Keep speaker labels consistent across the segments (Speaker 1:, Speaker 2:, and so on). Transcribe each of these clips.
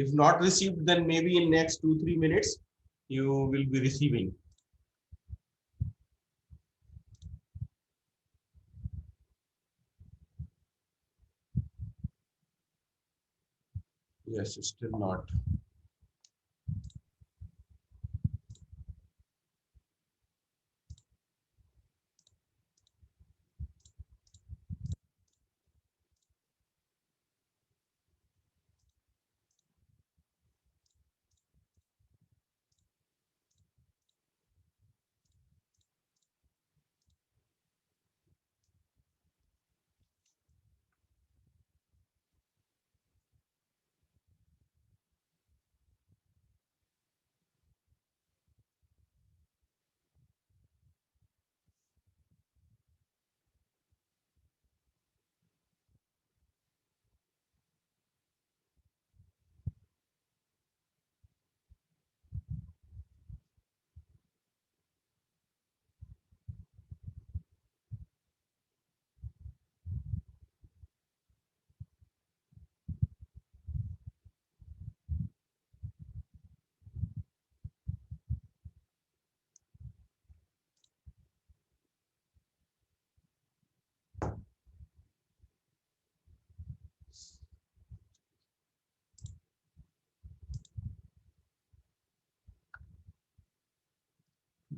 Speaker 1: If not received, then maybe in next 2-3 minutes you will be receiving. Yes, still not.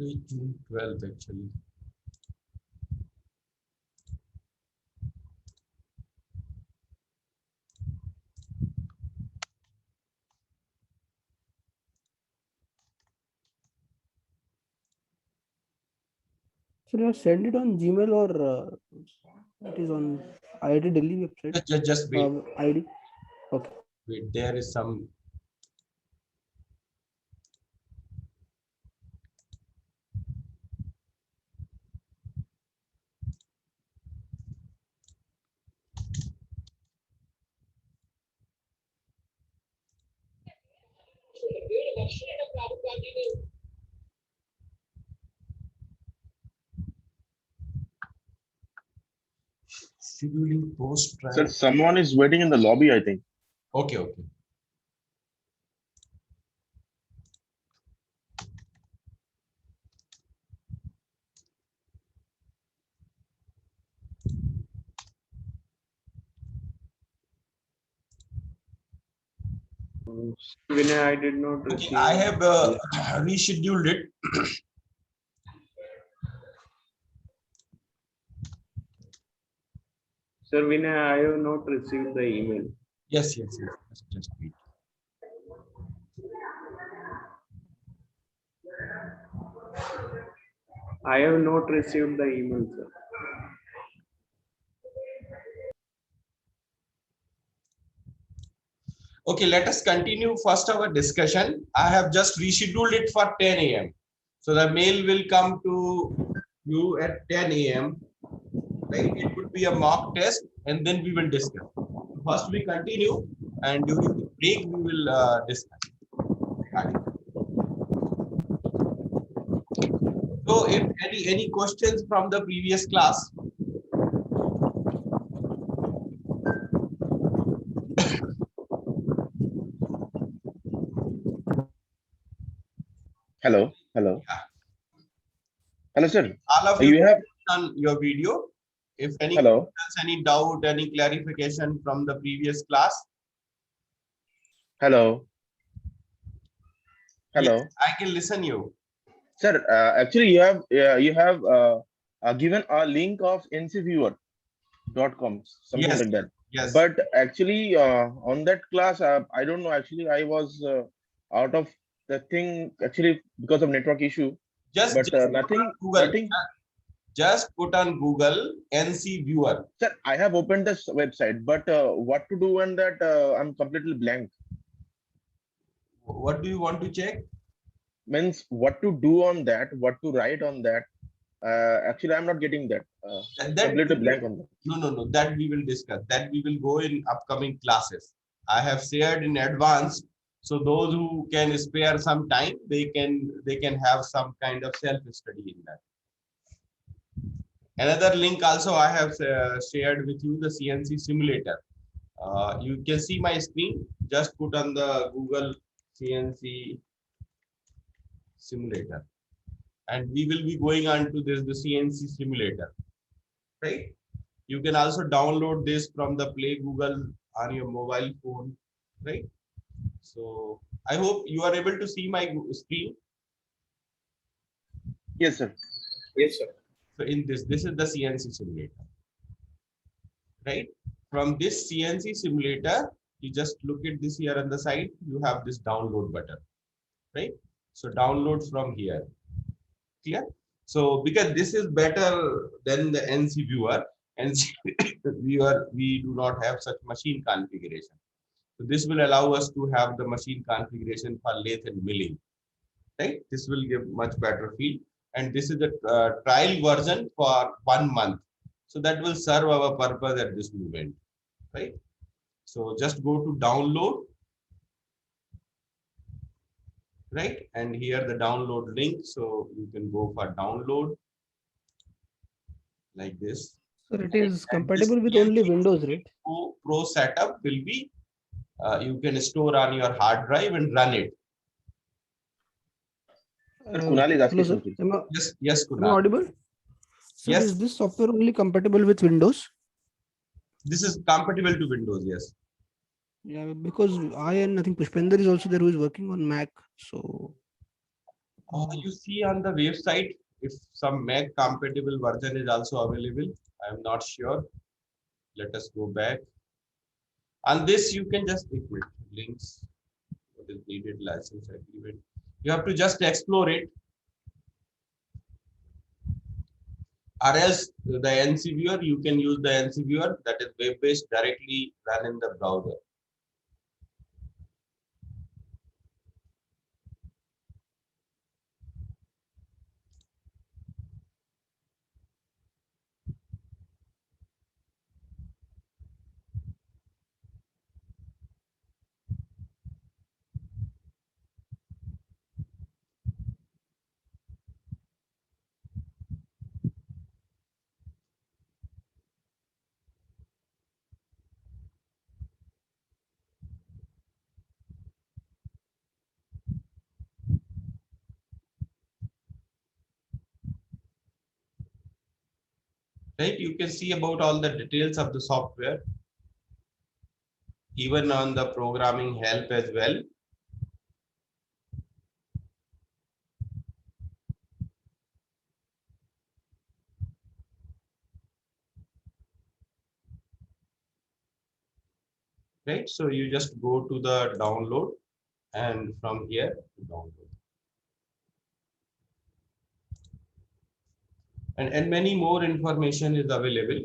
Speaker 1: Today June 12th actually.
Speaker 2: So you have sent it on Gmail or it is on IIT Delhi website?
Speaker 1: Just wait.
Speaker 2: ID. Okay.
Speaker 1: Wait, there is some. Scheduling post trial.
Speaker 3: Sir, someone is waiting in the lobby, I think.
Speaker 1: Okay, okay.
Speaker 4: Vinay, I did not
Speaker 1: Okay,
Speaker 4: receive.
Speaker 1: I have rescheduled it.
Speaker 4: Sir Vinay, I have not received the email.
Speaker 1: Yes, yes, yes. Just wait.
Speaker 4: I have not received the email, sir.
Speaker 1: Okay, let us continue first our discussion. I have just rescheduled it for 10 a.m. So the mail will come to you at 10 a.m. Right? It would be a mock test and then we will discuss. First we continue and during the break we will discuss. So if any questions from the previous class?
Speaker 3: Hello, hello.
Speaker 1: Yeah.
Speaker 3: Hello, sir.
Speaker 1: All of you have done your video. If any
Speaker 3: Hello.
Speaker 1: questions, any doubt, any clarification from the previous class?
Speaker 3: Hello. Hello.
Speaker 1: Yes, I can listen you.
Speaker 3: Sir, actually you have given a link of ncviewer.com, something
Speaker 1: Yes,
Speaker 3: like that.
Speaker 1: yes.
Speaker 3: But actually on that class, I don't know, actually I was out of the thing actually because of network issue.
Speaker 1: Just
Speaker 3: nothing,
Speaker 1: Google.
Speaker 3: nothing.
Speaker 1: Just put on Google NC Viewer.
Speaker 3: Sir, I have opened this website, but what to do when that I'm completely blank.
Speaker 1: What do you want to check?
Speaker 3: Means what to do on that, what to write on that. Actually, I'm not getting that. Completely blank on that.
Speaker 1: No. That we will discuss. That we will go in upcoming classes. I have shared in advance, so those who can spare some time, they can have some kind of self study in that. Another link also I have shared with you, the CNC simulator. You can see my screen. Just put on the Google CNC simulator, and we will be going on to this, the CNC simulator, right? You can also download this from the Play Google on your mobile phone, right? So I hope you are able to see my screen.
Speaker 3: Yes, sir.
Speaker 4: Yes, sir.
Speaker 1: So in this is the CNC simulator, right? From this CNC simulator, you just look at this here on the side, you have this download button, right? So download from here, clear? So because this is better than the NC viewer, NC viewer, we do not have such machine configuration. So this will allow us to have the machine configuration for lathe and milling, right? This will give much better feel. And this is the trial version for 1 month. So that will serve our purpose at this moment, right? So just go to download, right? And here the download link. So you can go for download like this.
Speaker 2: Sir, it is
Speaker 1: And
Speaker 2: compatible
Speaker 1: this
Speaker 2: with only
Speaker 1: CNC
Speaker 2: Windows, right?
Speaker 1: Pro setup will be, you can store on your hard drive and run it.
Speaker 3: Sir, Kunal is
Speaker 2: Hello,
Speaker 3: asking
Speaker 2: sir.
Speaker 3: something.
Speaker 1: Yes,
Speaker 2: Am I
Speaker 1: Kunal.
Speaker 2: audible? Sir,
Speaker 1: Yes.
Speaker 2: is this software only compatible with Windows?
Speaker 1: This is compatible to Windows, yes.
Speaker 2: Yeah, because I think Pushpender is also there who is working on Mac. So
Speaker 1: You see on the website if some Mac compatible version is also available. I am not sure. Let us go back. On this, you can just equip links. What is needed license agreement. You have to just explore it. Or else the NC viewer, you can use the NC viewer that is web-based directly run in the browser. Right? You can see about all the details of the software, even on the programming help as well. Right? So you just go to the download and from here download. And many more information is available.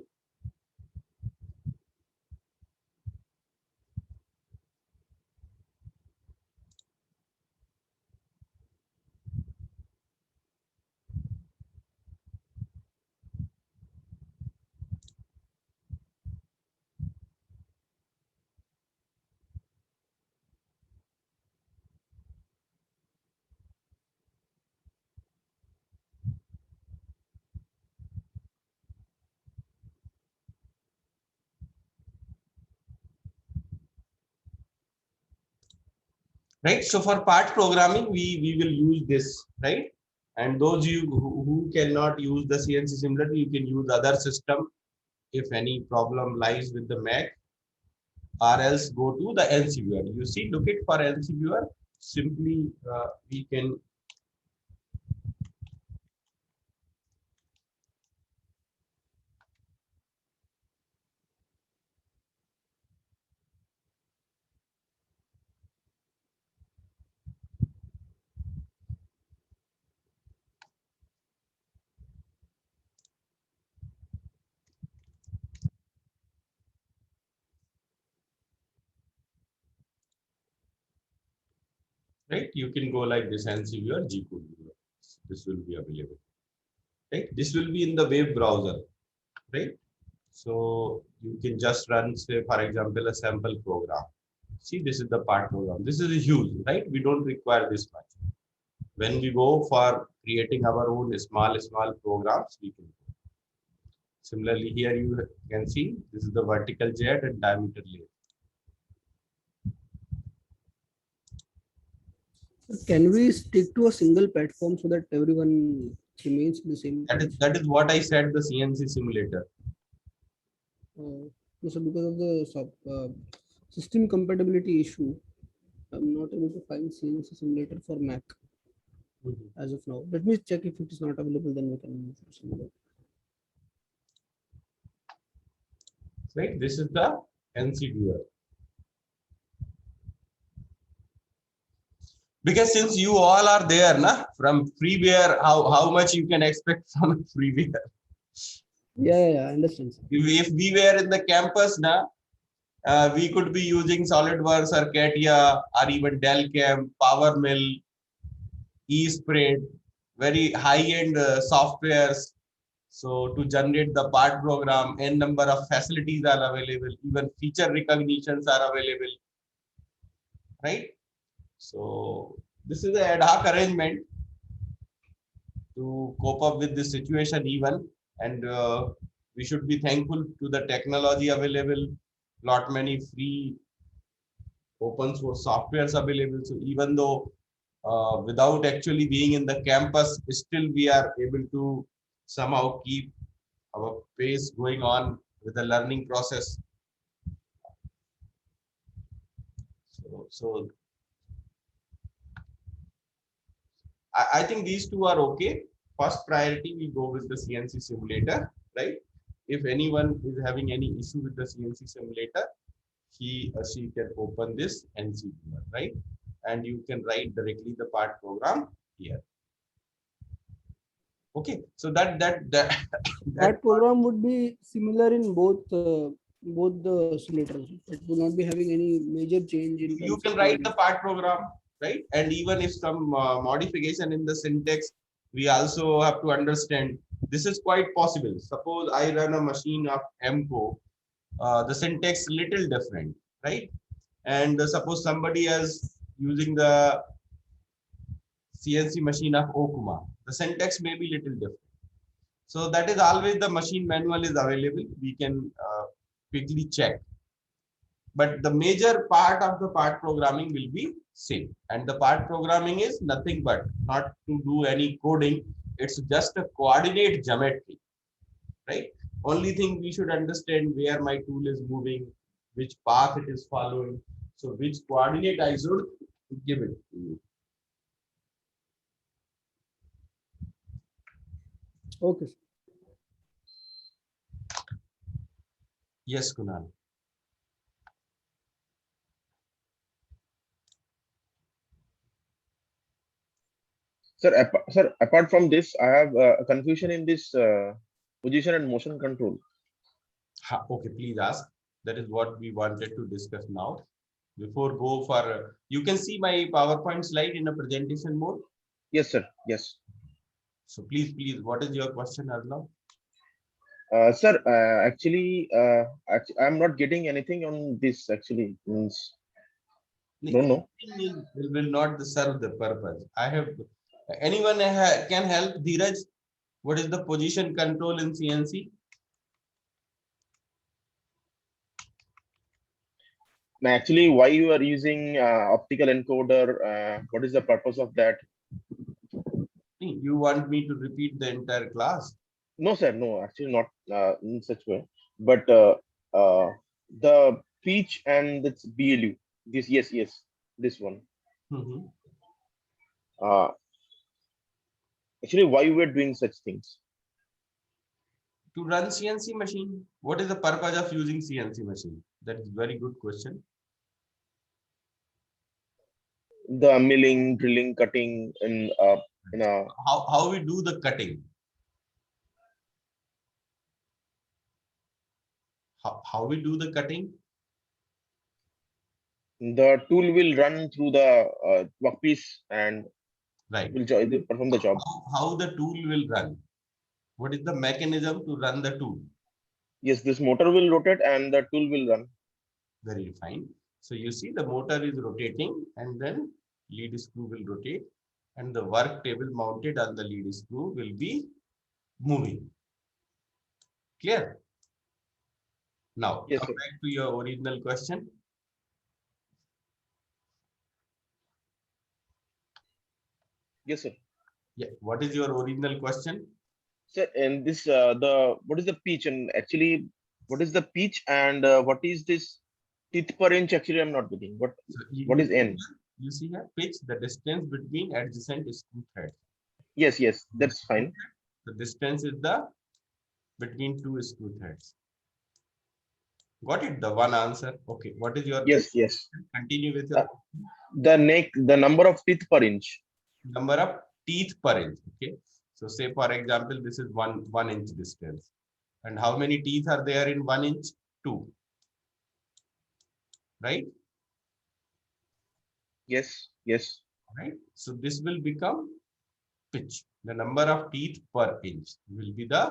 Speaker 1: Right? So for part programming, we will use this, right? And those you who cannot use the CNC simulator, you can use other system if any problem lies with the Mac, or else go to the NC viewer. You see, look it for NC viewer. Simply we can right. You can go like this NC viewer, G code viewer. This will be available. Right. This will be in the web browser. Right. So you can just run, say, for example, a sample program. See, this is the part program. This is huge, right? We don't require this much. When we go for creating our own small programs, we can go. Similarly, here you can see this is the vertical jet and diameter lathe.
Speaker 2: Can we stick to a single platform so that everyone remains in the same page?
Speaker 1: That is what I said, the CNC simulator.
Speaker 2: So because of the system compatibility issue, I'm not able to find CNC simulator for Mac
Speaker 1: Mhm.
Speaker 2: as of now. Let me check if it is not available, then we can move to simulator.
Speaker 1: Right, this is the NC viewer. Because since you all are there, na, from freeware, how much you can expect from freeware?
Speaker 2: Yeah, I understand, sir.
Speaker 1: If we were in the campus, na, we could be using SolidWorks or CATIA or even Delcam, PowerMill, eSprint, very high-end softwares. So to generate the part program, n number of facilities are available, even feature recognitions are available, right? So this is an ad hoc arrangement to cope up with this situation even, and we should be thankful to the technology available, lot many free open source softwares available. So even though without actually being in the campus, still we are able to somehow keep our pace going on with the learning process. So I think these two are okay. First priority, we go with the CNC simulator, right? If anyone is having any issue with the CNC simulator, he or she can open this NC viewer, right? And you can write directly the part program here. Okay, so that
Speaker 2: That program would be similar in both the simulators. It will not be having any major change in
Speaker 1: you
Speaker 2: terms
Speaker 1: can
Speaker 2: of
Speaker 1: write
Speaker 2: coding.
Speaker 1: the part program, right? And even if some modification in the syntax, we also have to understand this is quite possible. Suppose I run a machine of MCO, the syntax little different, right? And suppose somebody is using the CNC machine of Okuma, the syntax may be little different. So that is always the machine manual is available. We can quickly check. But the major part of the part programming will be same. And the part programming is nothing but not to do any coding. It's just a coordinate geometry, right? Only thing we should understand where my tool is moving, which path it is following. So which coordinate I should give it to you.
Speaker 2: Okay, sir.
Speaker 1: Yes, Kunal.
Speaker 3: Sir, apart from this, I have a confusion in this position and motion control.
Speaker 1: Okay, please ask. That is what we wanted to discuss now. Before go for, you can see my PowerPoint slide in a presentation mode.
Speaker 3: Yes, sir. Yes.
Speaker 1: So please, what is your question, Arnav?
Speaker 3: Sir, actually, I'm not getting anything on this. Actually, means don't know.
Speaker 1: Will not serve the purpose. I have anyone can help Dheeraj. What is the position control in CNC?
Speaker 3: Actually, why you are using optical encoder? What is the purpose of that?
Speaker 1: You want me to repeat the entire class?
Speaker 3: No, sir. No, actually not in such way. But the pitch and this BLU. This yes, this one.
Speaker 1: Mhm.
Speaker 3: Uh, actually, why we are doing such things?
Speaker 1: To run CNC machine. What is the purpose of using CNC machine? That is very good question.
Speaker 3: The milling, drilling, cutting, and in a
Speaker 1: How we do the cutting? How we do the cutting?
Speaker 3: the tool will run through the workpiece and
Speaker 1: Right.
Speaker 3: will perform the job.
Speaker 1: How the tool will run? What is the mechanism to run the tool?
Speaker 3: Yes, this motor will rotate and the tool will run.
Speaker 1: Very fine. So you see the motor is rotating and then lead screw will rotate and the work table mounted on the lead screw will be moving. Clear? Now,
Speaker 3: Yes,
Speaker 1: come
Speaker 3: sir.
Speaker 1: back to your original question.
Speaker 3: Yes, sir.
Speaker 1: Yeah. What is your original question?
Speaker 3: Sir, and this what is the pitch, and actually what is the pitch, and what is this teeth per inch? Actually, I'm not getting
Speaker 1: So
Speaker 3: what is n?
Speaker 1: you see here, pitch, the distance between adjacent screw threads.
Speaker 3: Yes, that's fine.
Speaker 1: The distance is the between two screw threads. Got it? The one answer. Okay. What is your pitch?
Speaker 3: Yes.
Speaker 1: Continue with
Speaker 3: Uh,
Speaker 1: your
Speaker 3: the number of teeth per inch.
Speaker 1: number of teeth per inch. Okay. So say for example, this is one inch distance. And how many teeth are there in 1 inch? 2. Right?
Speaker 3: Yes.
Speaker 1: Right. So this will become pitch. The number of teeth per inch will be the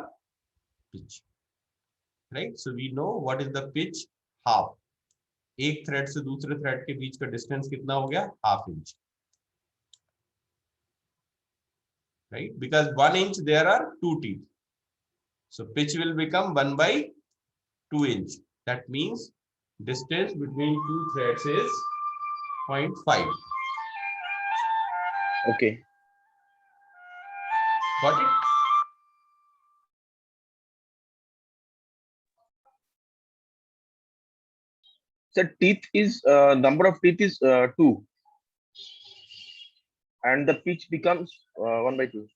Speaker 1: pitch. Right? So we know what is the pitch? Half. एक thread से दूसरे thread के बीच का distance कितना हो गया? Half inch. Right? Because 1 inch there are 2 teeth. So pitch will become 1 by 2 inch. That means distance between two threads is 0.5.
Speaker 3: Okay.
Speaker 1: Got it?
Speaker 3: So teeth is number of teeth is 2, and the pitch becomes 1 by 2.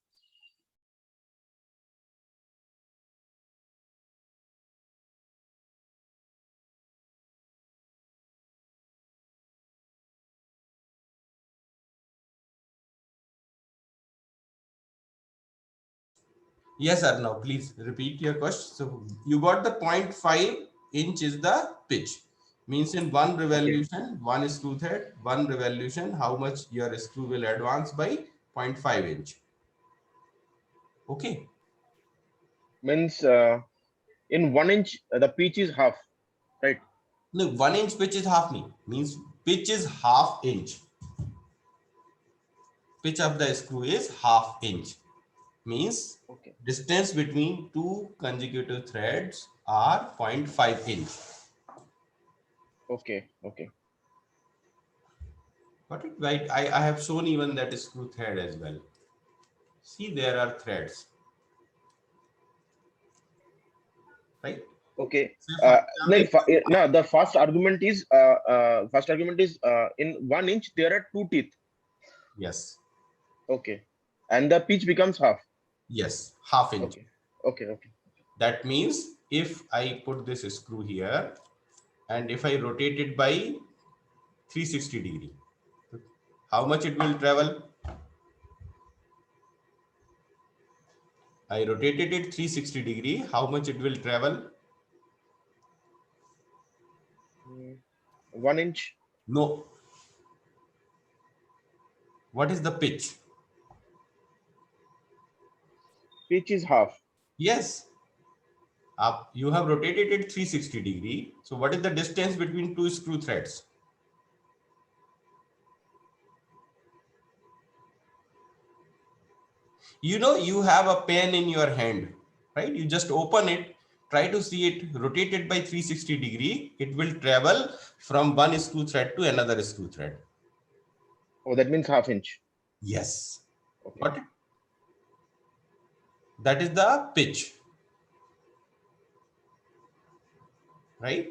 Speaker 1: Yes, Arnav, please repeat your question. So you got the 0.5 inch is the pitch. Means in one revolution, one screw thread, one revolution, how much your screw will advance by 0.5 inch. Okay.
Speaker 3: Means in 1 inch the pitch is half, right?
Speaker 1: No, 1 inch pitch is half means pitch is half inch. Pitch of the screw is half inch. Means
Speaker 3: Okay.
Speaker 1: distance between two consecutive threads are 0.5 inch.
Speaker 3: Okay.
Speaker 1: Got it? Right. I have shown even that screw thread as well. See, there are threads. Right?
Speaker 3: Okay.
Speaker 1: Say for example,
Speaker 3: No, the first argument is in 1 inch there are 2 teeth.
Speaker 1: yes.
Speaker 3: Okay. And the pitch becomes half.
Speaker 1: Yes, half inch.
Speaker 3: Okay.
Speaker 1: That means if I put this screw here and if I rotate it by 360 degree, how much it will travel? I rotated it 360 degree. How much it will travel?
Speaker 3: 1 inch.
Speaker 1: No. What is the pitch?
Speaker 3: Pitch is half.
Speaker 1: Yes. You have rotated it 360 degree. So what is the distance between two screw threads? You know, you have a pen in your hand, right? You just open it, try to see it rotated by 360 degree. It will travel from one screw thread to another screw thread.
Speaker 3: Oh, that means half inch.
Speaker 1: Yes.
Speaker 3: Okay.
Speaker 1: Got it? That is the pitch. Right?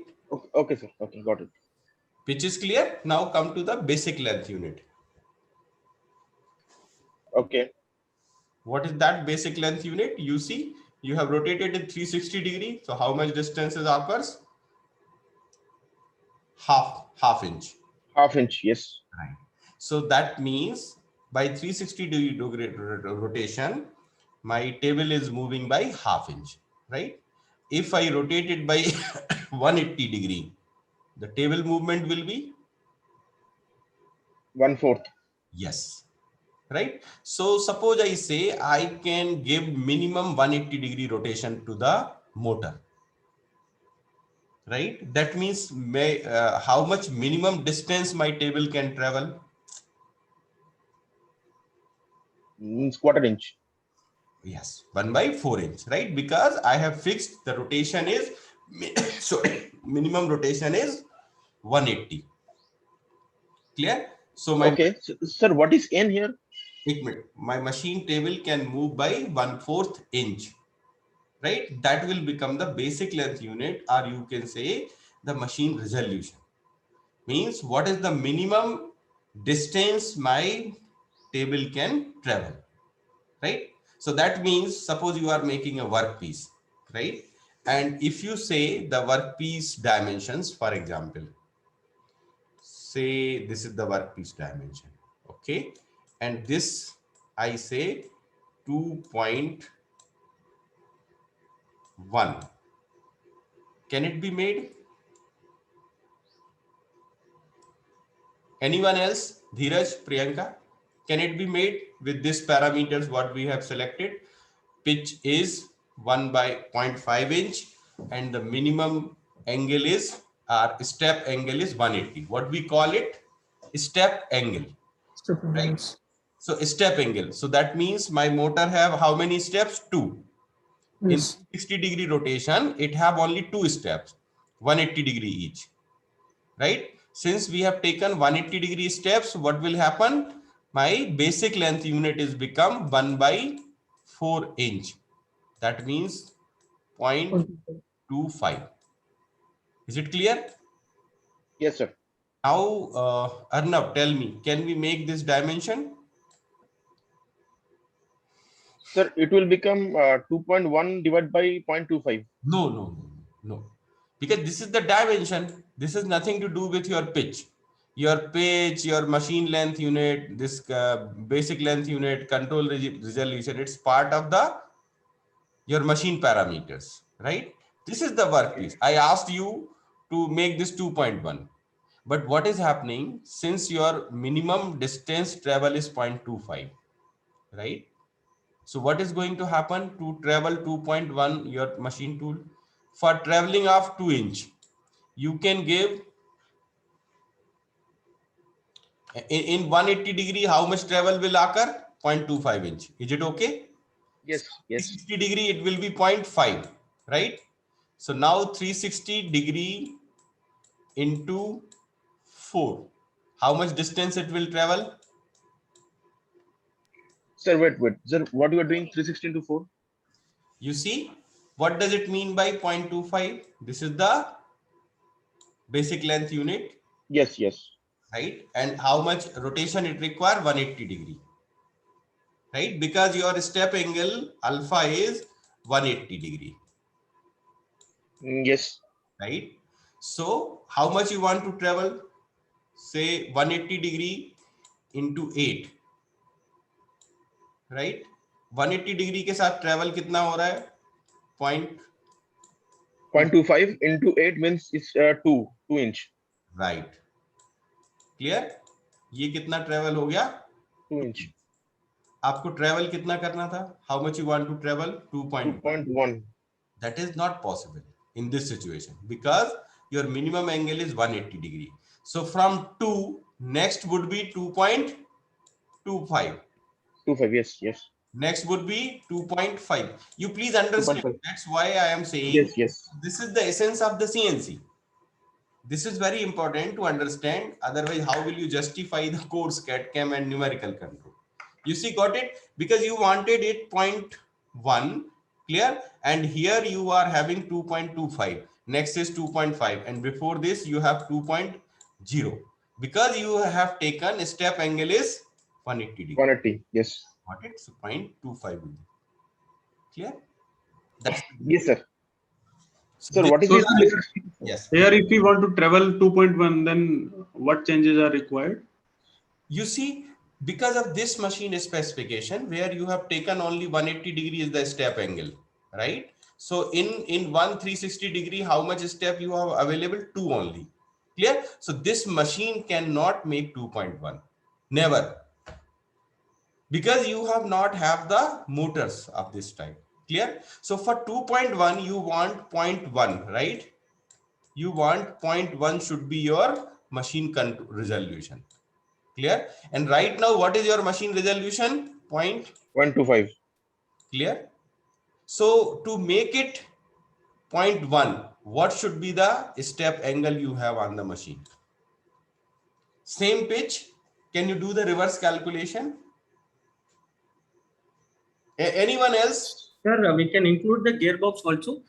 Speaker 3: Okay, sir. Okay, got it.
Speaker 1: Pitch is clear. Now come to the basic length unit.
Speaker 3: Okay.
Speaker 1: What is that basic length unit? You see, you have rotated it 360 degree. So how much distance is occurs? Half inch.
Speaker 3: Half inch, yes.
Speaker 1: Right. So that means by 360 degree rotation, my table is moving by half inch, right? If I rotate it by 180 degree, the table movement will be
Speaker 3: 1/4.
Speaker 1: yes, right? So suppose I say I can give minimum 180 degree rotation to the motor, right? That means how much minimum distance my table can travel?
Speaker 3: Means quarter inch.
Speaker 1: Yes, 1 by 4 inch, right? Because I have fixed the rotation is, sorry, minimum rotation is 180. Clear? So my
Speaker 3: Okay. So, sir, what is n here?
Speaker 1: एक minute, my machine table can move by 1/4 inch, right? That will become the basic length unit, or you can say the machine resolution. Means what is the minimum distance my table can travel, right? So that means suppose you are making a workpiece, right? And if you say the workpiece dimensions, for example, say this is the workpiece dimension, okay, and this I say 2.1, can it be made? Anyone else? Dheeraj, Priyanka, can it be made with this parameters what we have selected? Pitch is 1 by 0.5 inch and the minimum angle is step angle is 180. What we call it? Step angle,
Speaker 2: Step
Speaker 1: right?
Speaker 2: angles.
Speaker 1: So step angle. So that means my motor have how many steps? 2. In
Speaker 2: Yes.
Speaker 1: 60-degree rotation, it have only 2 steps, 180-degree each, right? Since we have taken 180-degree steps, what will happen? My basic length unit is become 1 by 4 inch. That means 0.25. Is it clear?
Speaker 3: Yes, sir.
Speaker 1: Now, Arnav, tell me, can we make this dimension?
Speaker 3: Sir, it will become 2.1 divided by 0.25.
Speaker 1: No, no, no, no. Because this is the dimension. This has nothing to do with your pitch. Your pitch, your machine length unit, this basic length unit, control resolution, it's part of the your machine parameters, right? This is the workpiece. I asked you to make this 2.1. But what is happening since your minimum distance travel is 0.25, right? So what is going to happen to travel 2.1 your machine tool? For traveling of 2 inch, you can give in 180 degree, how much travel will occur? 0.25 inch. Is it okay?
Speaker 3: Yes, yes.
Speaker 1: 360 degree, it will be 0.5, right? So now 360 degree into 4. How much distance it will travel?
Speaker 3: Sir, wait. Sir, what you are doing 360 into 4?
Speaker 1: You see, what does it mean by 0.25? This is the basic length unit,
Speaker 3: Yes, yes.
Speaker 1: right? And how much rotation it require? 180 degree, right? Because your step angle alpha is 180 degree,
Speaker 3: Yes.
Speaker 1: right? So how much you want to travel? Say 180 degree into 8, right? 180 degree के साथ travel कितना हो रहा है? 0.2,
Speaker 3: 0.25 into 8 means it's 2 inch.
Speaker 1: right? Clear? ये कितना travel हो गया?
Speaker 3: 2 inch.
Speaker 1: आपको travel कितना करना था? How much you want to travel? 2.1.
Speaker 3: 2.1.
Speaker 1: That is not possible in this situation because your minimum angle is 180 degree. So from 2, next would be 2.25.
Speaker 3: 2.5. Yes, yes.
Speaker 1: Next would be 2.5. You please understand.
Speaker 3: 2.5.
Speaker 1: That's why I am saying
Speaker 3: Yes, yes.
Speaker 1: this is the essence of the CNC. This is very important to understand. Otherwise, how will you justify the course CAD/CAM and numerical control? You see, got it? Because you wanted it 0.1, clear? And here you are having 2.25. Next is 2.5. And before this, you have 2.0. Because you have taken step angle is 180 degree.
Speaker 3: 180. Yes.
Speaker 1: Got it? So 0.25 will be clear. That's
Speaker 3: Yes, sir. Sir,
Speaker 1: this-
Speaker 3: what is
Speaker 5: So,
Speaker 3: this?
Speaker 5: sir,
Speaker 1: yes.
Speaker 5: here if we want to travel 2.1, then what changes are required?
Speaker 1: You see, because of this machine specification where you have taken only 180 degree is the step angle, right? So in 360 degree, how much step you have available? 2 only. Clear? So this machine cannot make 2.1. Never. Because you have not have the motors of this type. Clear? So for 2.1, you want 0.1, right? You want 0.1 should be your machine resolution. Clear? And right now, what is your machine resolution?
Speaker 3: 0.25.
Speaker 1: Clear? So to make it 0.1, what should be the step angle you have on the machine? Same pitch. Can you do the reverse calculation? Anyone else?
Speaker 6: Sir, we can include the gearbox also.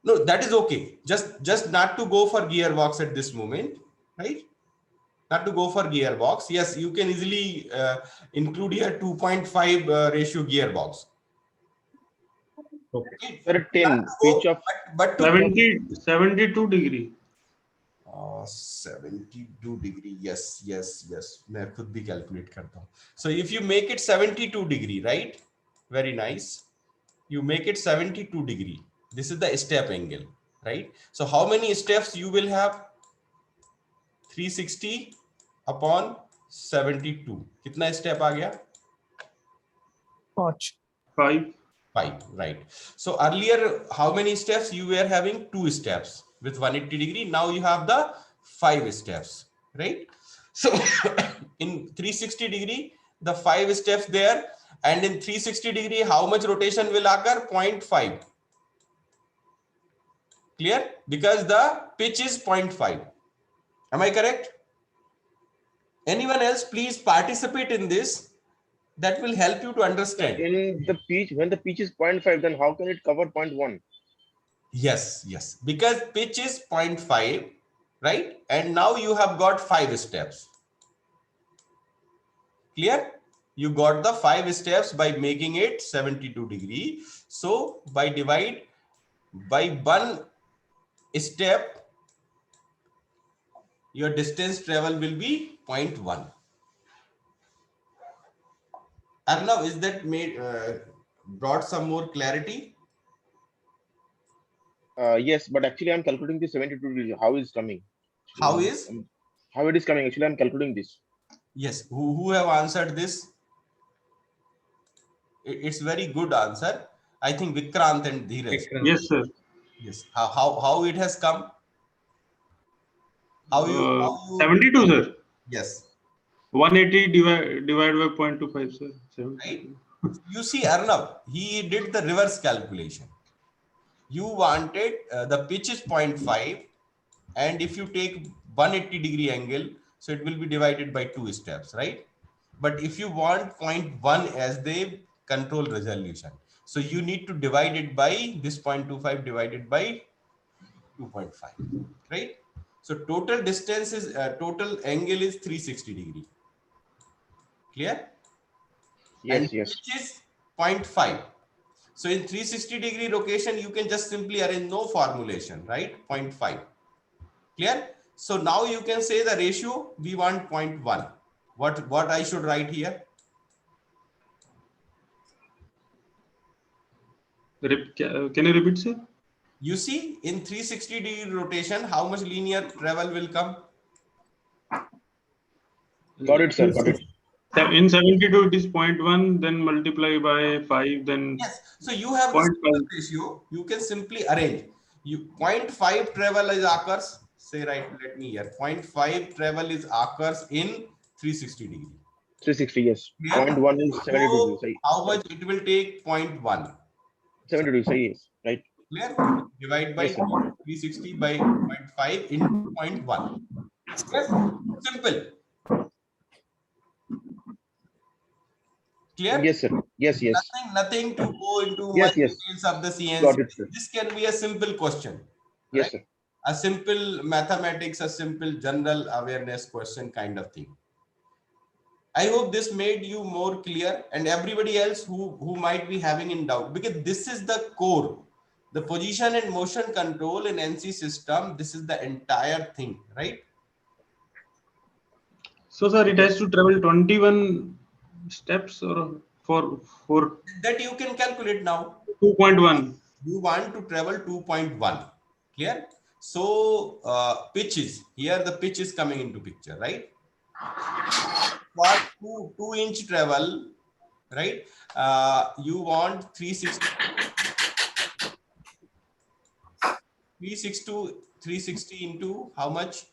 Speaker 1: No, that is okay. Just not to go for gearbox at this moment, right? Not to go for gearbox. Yes, you can easily include here 2.5 ratio gearbox.
Speaker 6: Okay.
Speaker 3: Sir,
Speaker 1: Not
Speaker 3: 10
Speaker 1: to
Speaker 3: pitch
Speaker 1: go,
Speaker 3: of
Speaker 1: but to
Speaker 5: 72 degree.
Speaker 1: 72 degree. Yes. मैं खुद भी calculate करता हूँ. So if you make it 72 degree, right? Very nice. You make it 72 degree. This is the step angle, right? So how many steps you will have? 360 upon 72. कितना step आ गया?
Speaker 2: 5.
Speaker 5: 5.
Speaker 1: 5, right? So earlier, how many steps you were having? 2 steps with 180 degree. Now you have the 5 steps, right? So in 360 degree, the 5 steps there, and in 360 degree, how much rotation will occur? 0.5. Clear? Because the pitch is 0.5. Am I correct? Anyone else, please participate in this. That will help you to understand.
Speaker 3: in the pitch. When the pitch is 0.5, then how can it cover 0.1?
Speaker 1: Yes, because pitch is 0.5, right? And now you have got 5 steps. Clear? You got the 5 steps by making it 72 degree. So by divide by 1 step, your distance travel will be 0.1. Arnav, is that made brought some more clarity?
Speaker 3: Yes, but actually I'm calculating the 72 degree. How is coming?
Speaker 1: How is?
Speaker 3: How it is coming? Actually, I'm calculating this.
Speaker 1: Yes. Who have answered this? It's very good answer. I think Vikrant and Dheeraj.
Speaker 5: Yes, sir.
Speaker 1: Yes. How it has come? How you
Speaker 5: 72, sir.
Speaker 1: Yes.
Speaker 5: 180 divided by 0.25, sir. 72.
Speaker 1: Right. You see, Arnav, he did the reverse calculation. You wanted the pitch is 0.5, and if you take 180 degree angle, so it will be divided by 2 steps, right? But if you want 0.1 as the control resolution, so you need to divide it by this 0.25 divided by 2.5, right? So total distance is total angle is 360 degree. Clear?
Speaker 3: Yes,
Speaker 1: And
Speaker 3: yes.
Speaker 1: pitch is 0.5. So in 360 degree rotation, you can just simply arrange no formulation, right? 0.5. Clear? So now you can say the ratio, we want 0.1. What I should write here?
Speaker 5: Can you repeat, sir?
Speaker 1: You see, in 360 degree rotation, how much linear travel will come?
Speaker 3: Got it, sir. Got it.
Speaker 5: In 72, it is 0.1, then multiply by 5, then
Speaker 1: Yes. So you have the
Speaker 5: 0.5.
Speaker 1: ratio. You can simply arrange. You 0.5 travel is occurs. Say right. Let me here. 0.5 travel is occurs in 360 degree.
Speaker 3: 360, yes.
Speaker 1: Yeah.
Speaker 3: 0.1 is 72
Speaker 1: So
Speaker 3: degrees. Right.
Speaker 1: how much it will take? 0.1.
Speaker 3: 72 degrees. Yes. Right.
Speaker 1: Clear? Divide by
Speaker 3: Yes, sir.
Speaker 1: 360 by 0.5 into 0.1. Yes. Simple. Clear?
Speaker 3: Yes, sir. Yes, yes.
Speaker 1: Nothing to go into
Speaker 3: Yes,
Speaker 1: much
Speaker 3: yes.
Speaker 1: details of the CNC.
Speaker 3: Got it, sir.
Speaker 1: This can be a simple question.
Speaker 3: Yes,
Speaker 1: Right?
Speaker 3: sir.
Speaker 1: A simple mathematics, a simple general awareness question kind of thing. I hope this made you more clear, and everybody else who might be having in doubt, because this is the core. The position and motion control in NC system, this is the entire thing, right?
Speaker 5: So, sir, it has to travel 21 steps or for
Speaker 1: That you can calculate now.
Speaker 5: 2.1.
Speaker 1: You want to travel 2.1. Clear? So pitch is here, the pitch is coming into picture, right? For 2 inch travel, right? You want 360 into how much?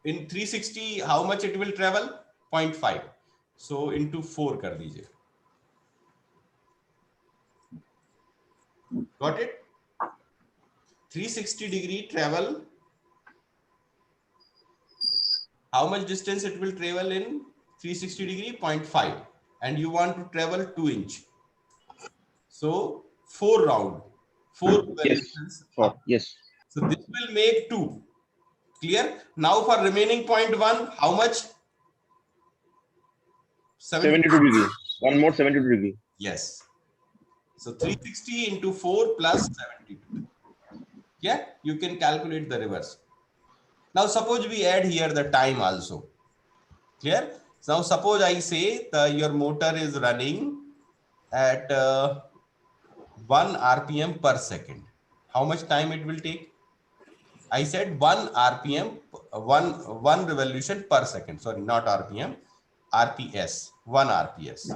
Speaker 1: In 360, how much it will travel? 0.5. So into 4 kar dijiye. Got it? 360 degree travel. How much distance it will travel in 360 degree? 0.5. and you want to travel 2 inch. So 4 round, 4
Speaker 3: Yes.
Speaker 1: revolutions.
Speaker 3: For yes.
Speaker 1: So this will make 2. Clear? Now for remaining point 1, how much?
Speaker 3: 72 degree. One more 72 degree.
Speaker 1: Yes. So 360 into 4 plus 72. Yeah, you can calculate the reverse. Now suppose we add here the time also. Clear? Now suppose I say your motor is running at 1 RPM per second. How much time it will take? I said 1 RPM, one revolution per second. Sorry, not RPM, RPS, 1 RPS.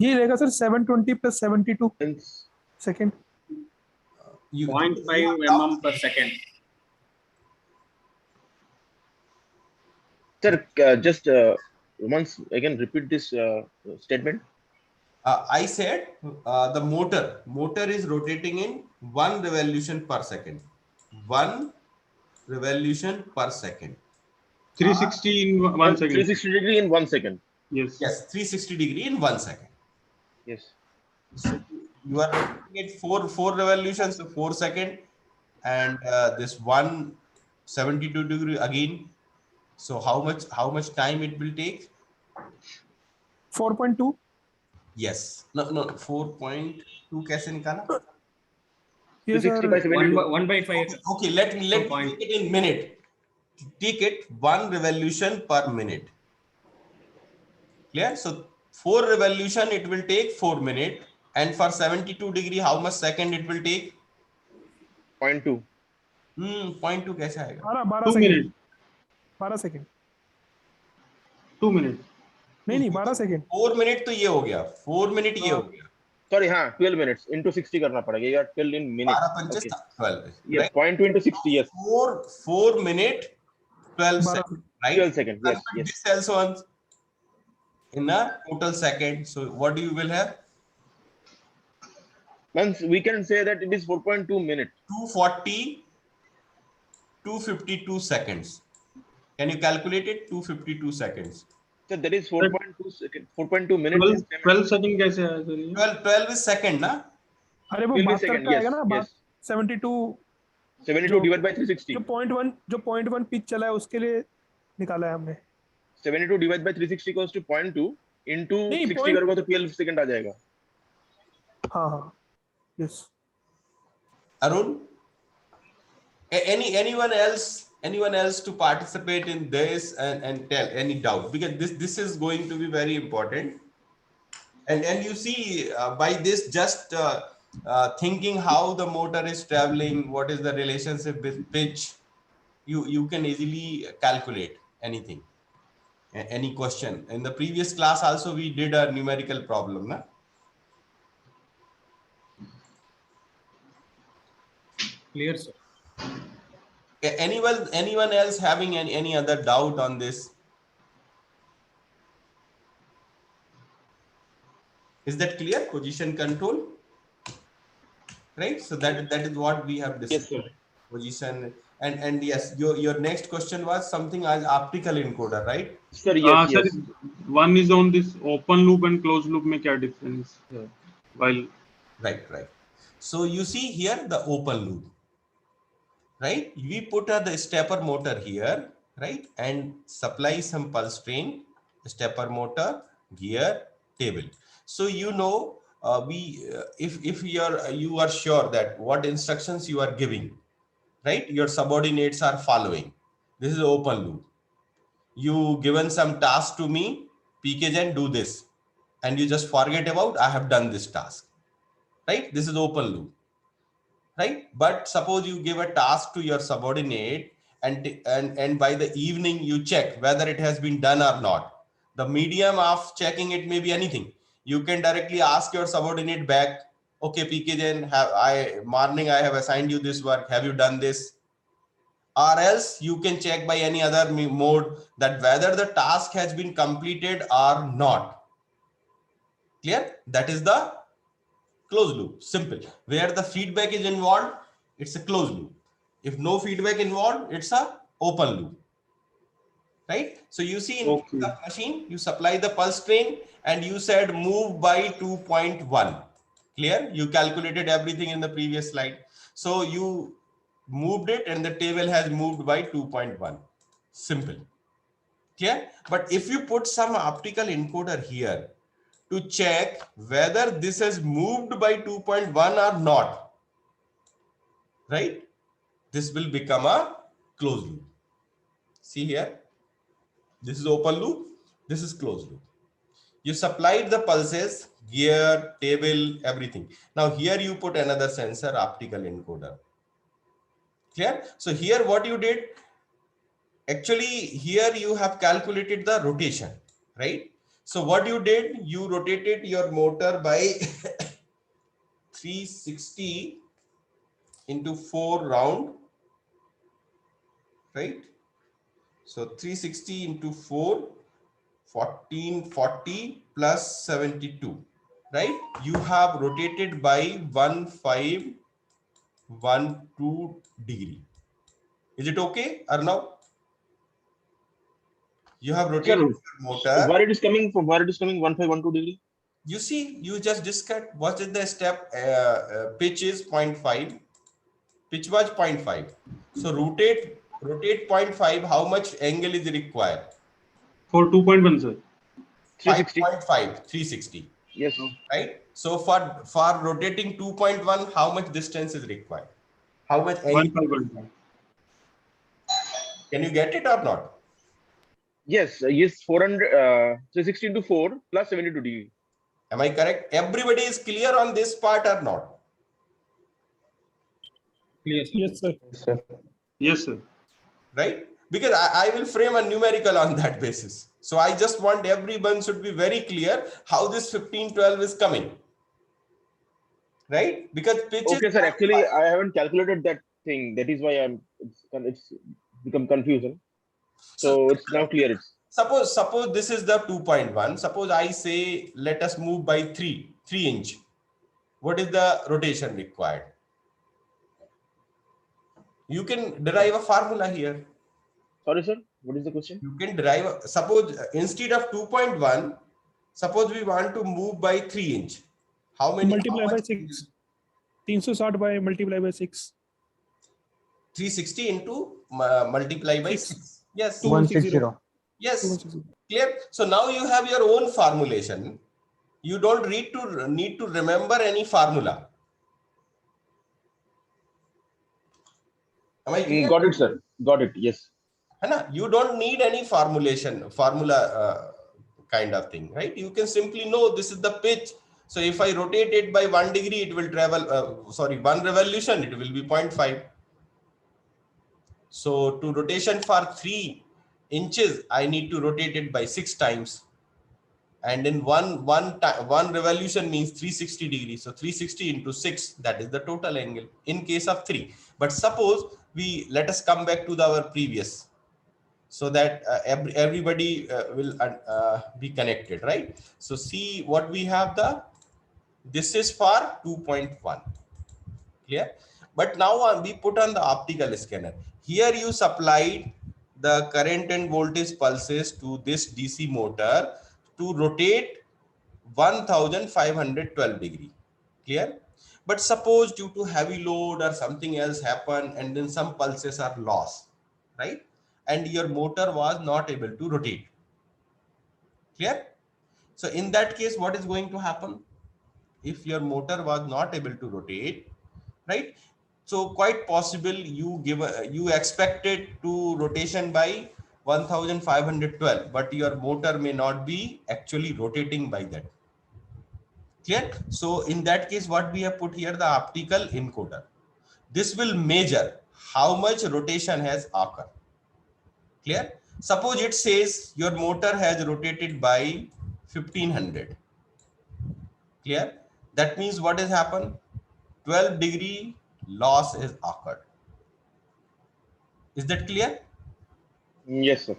Speaker 7: ये रहेगा sir 720 plus 72
Speaker 3: Hence,
Speaker 7: second.
Speaker 6: 0.5 mm per second.
Speaker 3: sir, just once again repeat this statement.
Speaker 1: I said the motor is rotating in 1 revolution per second. 1 revolution per second.
Speaker 5: 360 in 1 second.
Speaker 3: 360 degree in 1 second.
Speaker 5: Yes.
Speaker 1: Yes, 360 degree in 1 second.
Speaker 3: Yes.
Speaker 1: So you are looking at four revolutions, so 4 second, and this 172 degree again. So how much time it will take?
Speaker 7: 4.2.
Speaker 1: Yes. No, 4.2 कैसे निकाला?
Speaker 7: Yes,
Speaker 3: 360 by
Speaker 7: sir.
Speaker 3: 72.
Speaker 6: 1/5.
Speaker 1: Okay, let me
Speaker 6: point.
Speaker 1: take it in minute. Take it 1 revolution per minute. Clear? So 4 revolution it will take 4 minutes, and for 72 degree how much second it will take?
Speaker 3: 0.2.
Speaker 1: 0.2 कैसे आएगा?
Speaker 7: 12
Speaker 5: 2
Speaker 7: second.
Speaker 5: minutes.
Speaker 7: 12 second.
Speaker 5: 2 minutes.
Speaker 7: नहीं 12 second.
Speaker 1: 4 minute तो ये हो गया, 4 minute ये हो गया,
Speaker 3: Sorry, हाँ 12 minutes into 60 करना पड़ेगा. You are 12 in minutes.
Speaker 1: 12 पंचे
Speaker 3: Okay.
Speaker 1: 12.
Speaker 3: Yes,
Speaker 1: Right?
Speaker 3: 0.2 into 60. Yes,
Speaker 1: 4 minute 12
Speaker 7: 12
Speaker 1: seconds, right?
Speaker 3: 12 seconds. Yes,
Speaker 1: Convert
Speaker 3: yes.
Speaker 1: this also in a total second. So what do you will have?
Speaker 3: Once we can say that it is 4.2 minutes.
Speaker 1: 240, 252 seconds. Can you calculate it? 252 seconds.
Speaker 3: So that is 4.2 seconds. 4.2 minutes.
Speaker 5: 12 second कैसे आया sir ये?
Speaker 1: 12 is second, ना?
Speaker 7: अरे वो
Speaker 3: 12
Speaker 7: बात
Speaker 3: second.
Speaker 7: करके
Speaker 3: Yes,
Speaker 7: आएगा ना
Speaker 3: yes.
Speaker 7: 72
Speaker 3: 72 divided by 360.
Speaker 7: जो 0.1 पिच चला है उसके लिए निकाला है हमने.
Speaker 3: 72 divided by 360 equals to 0.2 into
Speaker 7: नहीं,
Speaker 3: 60 करोगे तो 12 सेकंड आ जाएगा.
Speaker 7: हाँ. Yes.
Speaker 1: Arun? Anyone else to participate in this and tell any doubt, because this is going to be very important, and you see by this just thinking how the motor is traveling, what is the relationship with pitch, you can easily calculate anything. Any question in the previous class also we did a numerical problem, na?
Speaker 6: Clear, sir.
Speaker 1: Anyone else having any other doubt on this? Is that clear? Position control, right? So that is what we have discussed.
Speaker 3: Yes, sir.
Speaker 1: Position and yes, your next question was something as optical encoder, right?
Speaker 3: Sir, yes,
Speaker 5: Sir,
Speaker 3: yes.
Speaker 5: one is on this open loop and closed loop में क्या difference है? While
Speaker 1: Right. So you see here the open loop, right? We put the stepper motor here, right, and supply some pulse train, stepper motor, gear, table. So you know, if you are sure that what instructions you are giving, right, your subordinates are following. This is open loop. You given some task to me, PKgen, do this, and you just forget about I have done this task, right? This is open loop, right? But suppose you give a task to your subordinate, and by the evening you check whether it has been done or not. The medium of checking it may be anything. You can directly ask your subordinate back, okay, PKgen, morning I have assigned you this work, have you done this? Or else you can check by any other mode that whether the task has been completed or not. Clear? That is the closed loop. Simple. Where the feedback is involved, it's a closed loop. If no feedback involved, it's a open loop, right? So you see in
Speaker 5: Okay.
Speaker 1: the machine, you supply the pulse train and you said move by 2.1. Clear? You calculated everything in the previous slide. So you moved it and the table has moved by 2.1. Simple. Clear? But if you put some optical encoder here to check whether this has moved by 2.1 or not, right? This will become a closed loop. See here, this is open loop, this is closed loop. You supplied the pulses, gear, table, everything. Now here you put another sensor, optical encoder. Clear? So here what you did, actually here you have calculated the rotation, right? So what you did, you rotated your motor by 360 into 4 round, right? So 360 into 4, 1440 plus 72, right? You have rotated by 1512 degree. Is it okay, Arnav? You have rotated
Speaker 3: Sir,
Speaker 1: your motor.
Speaker 3: where it is coming from? Where it is coming 1512 degree?
Speaker 1: You see, you just discussed what is the step. Pitch is 0.5. Pitch was 0.5. So rotate 0.5. How much angle is required?
Speaker 5: For 2.1, sir.
Speaker 3: 360.
Speaker 1: 5.5, 360.
Speaker 3: Yes.
Speaker 1: Right? So for rotating 2.1, how much distance is required? How much angle?
Speaker 5: 1.5.
Speaker 1: Can you get it or not?
Speaker 3: Yes. Yes. 400. 360 into 4 plus 72 degree.
Speaker 1: Am I correct? Everybody is clear on this part or not?
Speaker 6: Clear, sir.
Speaker 7: Yes, sir.
Speaker 5: Yes, sir.
Speaker 1: Right? Because I will frame a numerical on that basis. So I just want everyone should be very clear how this 1512 is coming. Right? Because pitch
Speaker 3: Okay,
Speaker 1: is
Speaker 3: sir. Actually, I haven't calculated that thing. That is why it's become confusing. So it's now clear. It's
Speaker 1: suppose this is the 2.1. Suppose I say let us move by 3 inch. What is the rotation required? You can derive a formula here.
Speaker 3: sorry, sir. What is the question?
Speaker 1: You can derive, suppose instead of 2.1, suppose we want to move by 3 inch. How many?
Speaker 7: Multiply by 6. 360 by multiply by 6.
Speaker 1: 360 into multiply by
Speaker 7: 6.
Speaker 1: 6. Yes.
Speaker 7: 2160.
Speaker 1: Yes.
Speaker 7: 2160.
Speaker 1: Clear? So now you have your own formulation. You don't need to remember any formula. Am I clear?
Speaker 3: Got it, sir. Got it. Yes.
Speaker 1: You don't need any formula kind of thing, right? You can simply know this is the pitch. So if I rotate it by 1 degree, it will travel, 1 revolution, it will be 0.5. So to rotation for 3 inches, I need to rotate it by 6 times. And in one revolution means 360 degrees. So 360 into 6, that is the total angle in case of 3. But suppose let us come back to our previous, so that everybody will be connected, right? So see what we have, this is for 2.1. Clear? But now we put on the optical scanner. Here you supplied the current and voltage pulses to this DC motor to rotate 1512 degree. Clear? But suppose due to heavy load or something else happened and then some pulses are lost, right? And your motor was not able to rotate. Clear? So in that case, what is going to happen? If your motor was not able to rotate, right? So quite possible you expected to rotation by 1512, but your motor may not be actually rotating by that. Clear? So in that case, what we have put here, the optical encoder. This will measure how much rotation has occurred. Clear? Suppose it says your motor has rotated by 1500. Clear? That means what has happened? 12 degree loss is occurred. Is that clear?
Speaker 3: Yes, sir.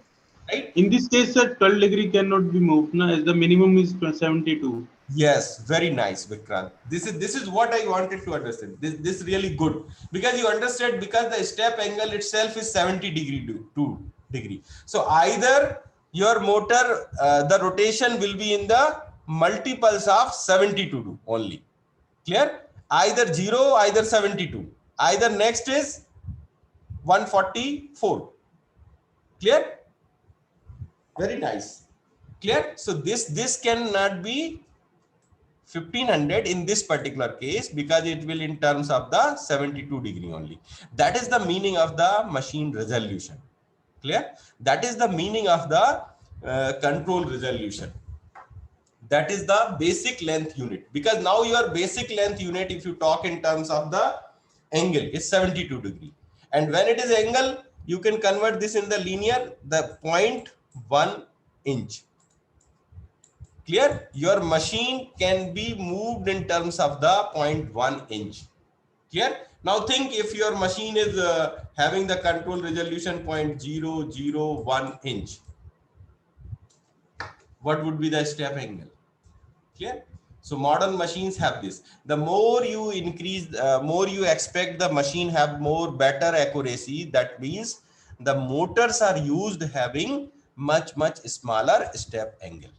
Speaker 1: Right?
Speaker 5: In this case, sir, 12 degree cannot be moved, na, as the minimum is 72.
Speaker 1: Yes, very nice, Vikrant. This is what I wanted to understand. This really good because you understand because the step angle itself is 70 degree to 2 degree. So either your motor, the rotation will be in the multiples of 72 only. Clear? Either 0, either 72. Either next is 144. Clear? Very nice. Clear? So this cannot be 1500 in this particular case because it will in terms of the 72 degree only. That is the meaning of the machine resolution. Clear? That is the meaning of the control resolution. That is the basic length unit, because now your basic length unit, if you talk in terms of the angle, is 72 degree. And when it is angle, you can convert this in the linear, the 0.1 inch. Clear? Your machine can be moved in terms of the 0.1 inch. Clear? Now think if your machine is having the control resolution 0.001 inch, what would be the step angle? Clear? So modern machines have this. The more you increase, more you expect the machine have more better accuracy. That means the motors are used having much smaller step angle.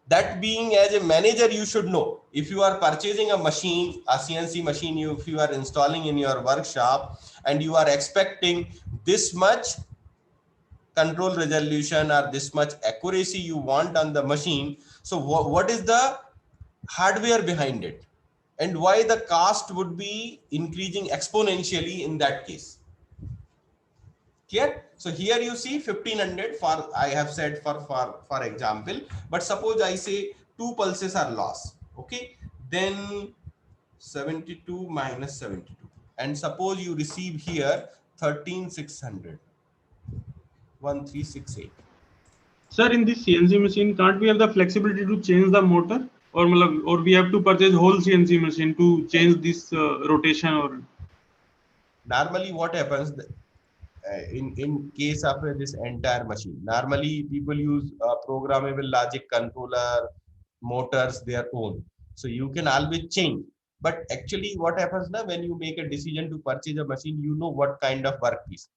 Speaker 1: That being, as a manager, you should know if you are purchasing a machine, a CNC machine, if you are installing in your workshop and you are expecting this much control resolution or this much accuracy you want on the machine. So what is the hardware behind it and why the cost would be increasing exponentially in that case? Clear? So here you see 1500 for, I have said for example, but suppose I say 2 pulses are lost. Okay, then 72 minus 72, and suppose you receive here 13600, 1368.
Speaker 5: Sir, in this CNC machine, can't we have the flexibility to change the motor, or we have to purchase whole CNC machine to change this rotation? Or
Speaker 1: normally what happens in case of this entire machine, normally people use programmable logic controller, motors, their own, so you can always change. But actually what happens now, when you make a decision to purchase a machine, you know what kind of workpiece.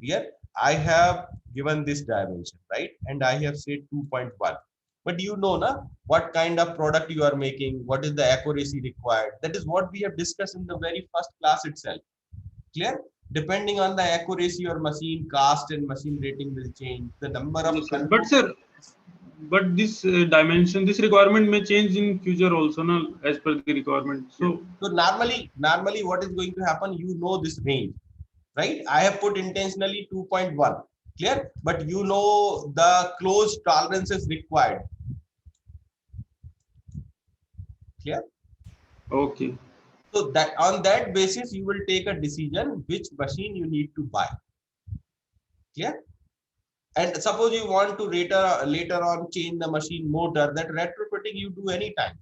Speaker 1: Here I have given this dimension, right, and I have said 2.1, but you know na what kind of product you are making, what is the accuracy required. That is what we have discussed in the very first class itself. Clear? Depending on the accuracy your machine cost and machine rating will change. The number of
Speaker 5: but sir, but this dimension, this requirement may change in future also, na, as per the requirement. So
Speaker 1: normally what is going to happen, you know this range, right? I have put intentionally 2.1. Clear? But you know the closed tolerances required. Clear?
Speaker 5: okay.
Speaker 1: So that on that basis you will take a decision which machine you need to buy. Clear? And suppose you want to later on change the machine motor, that retrofitting you do anytime.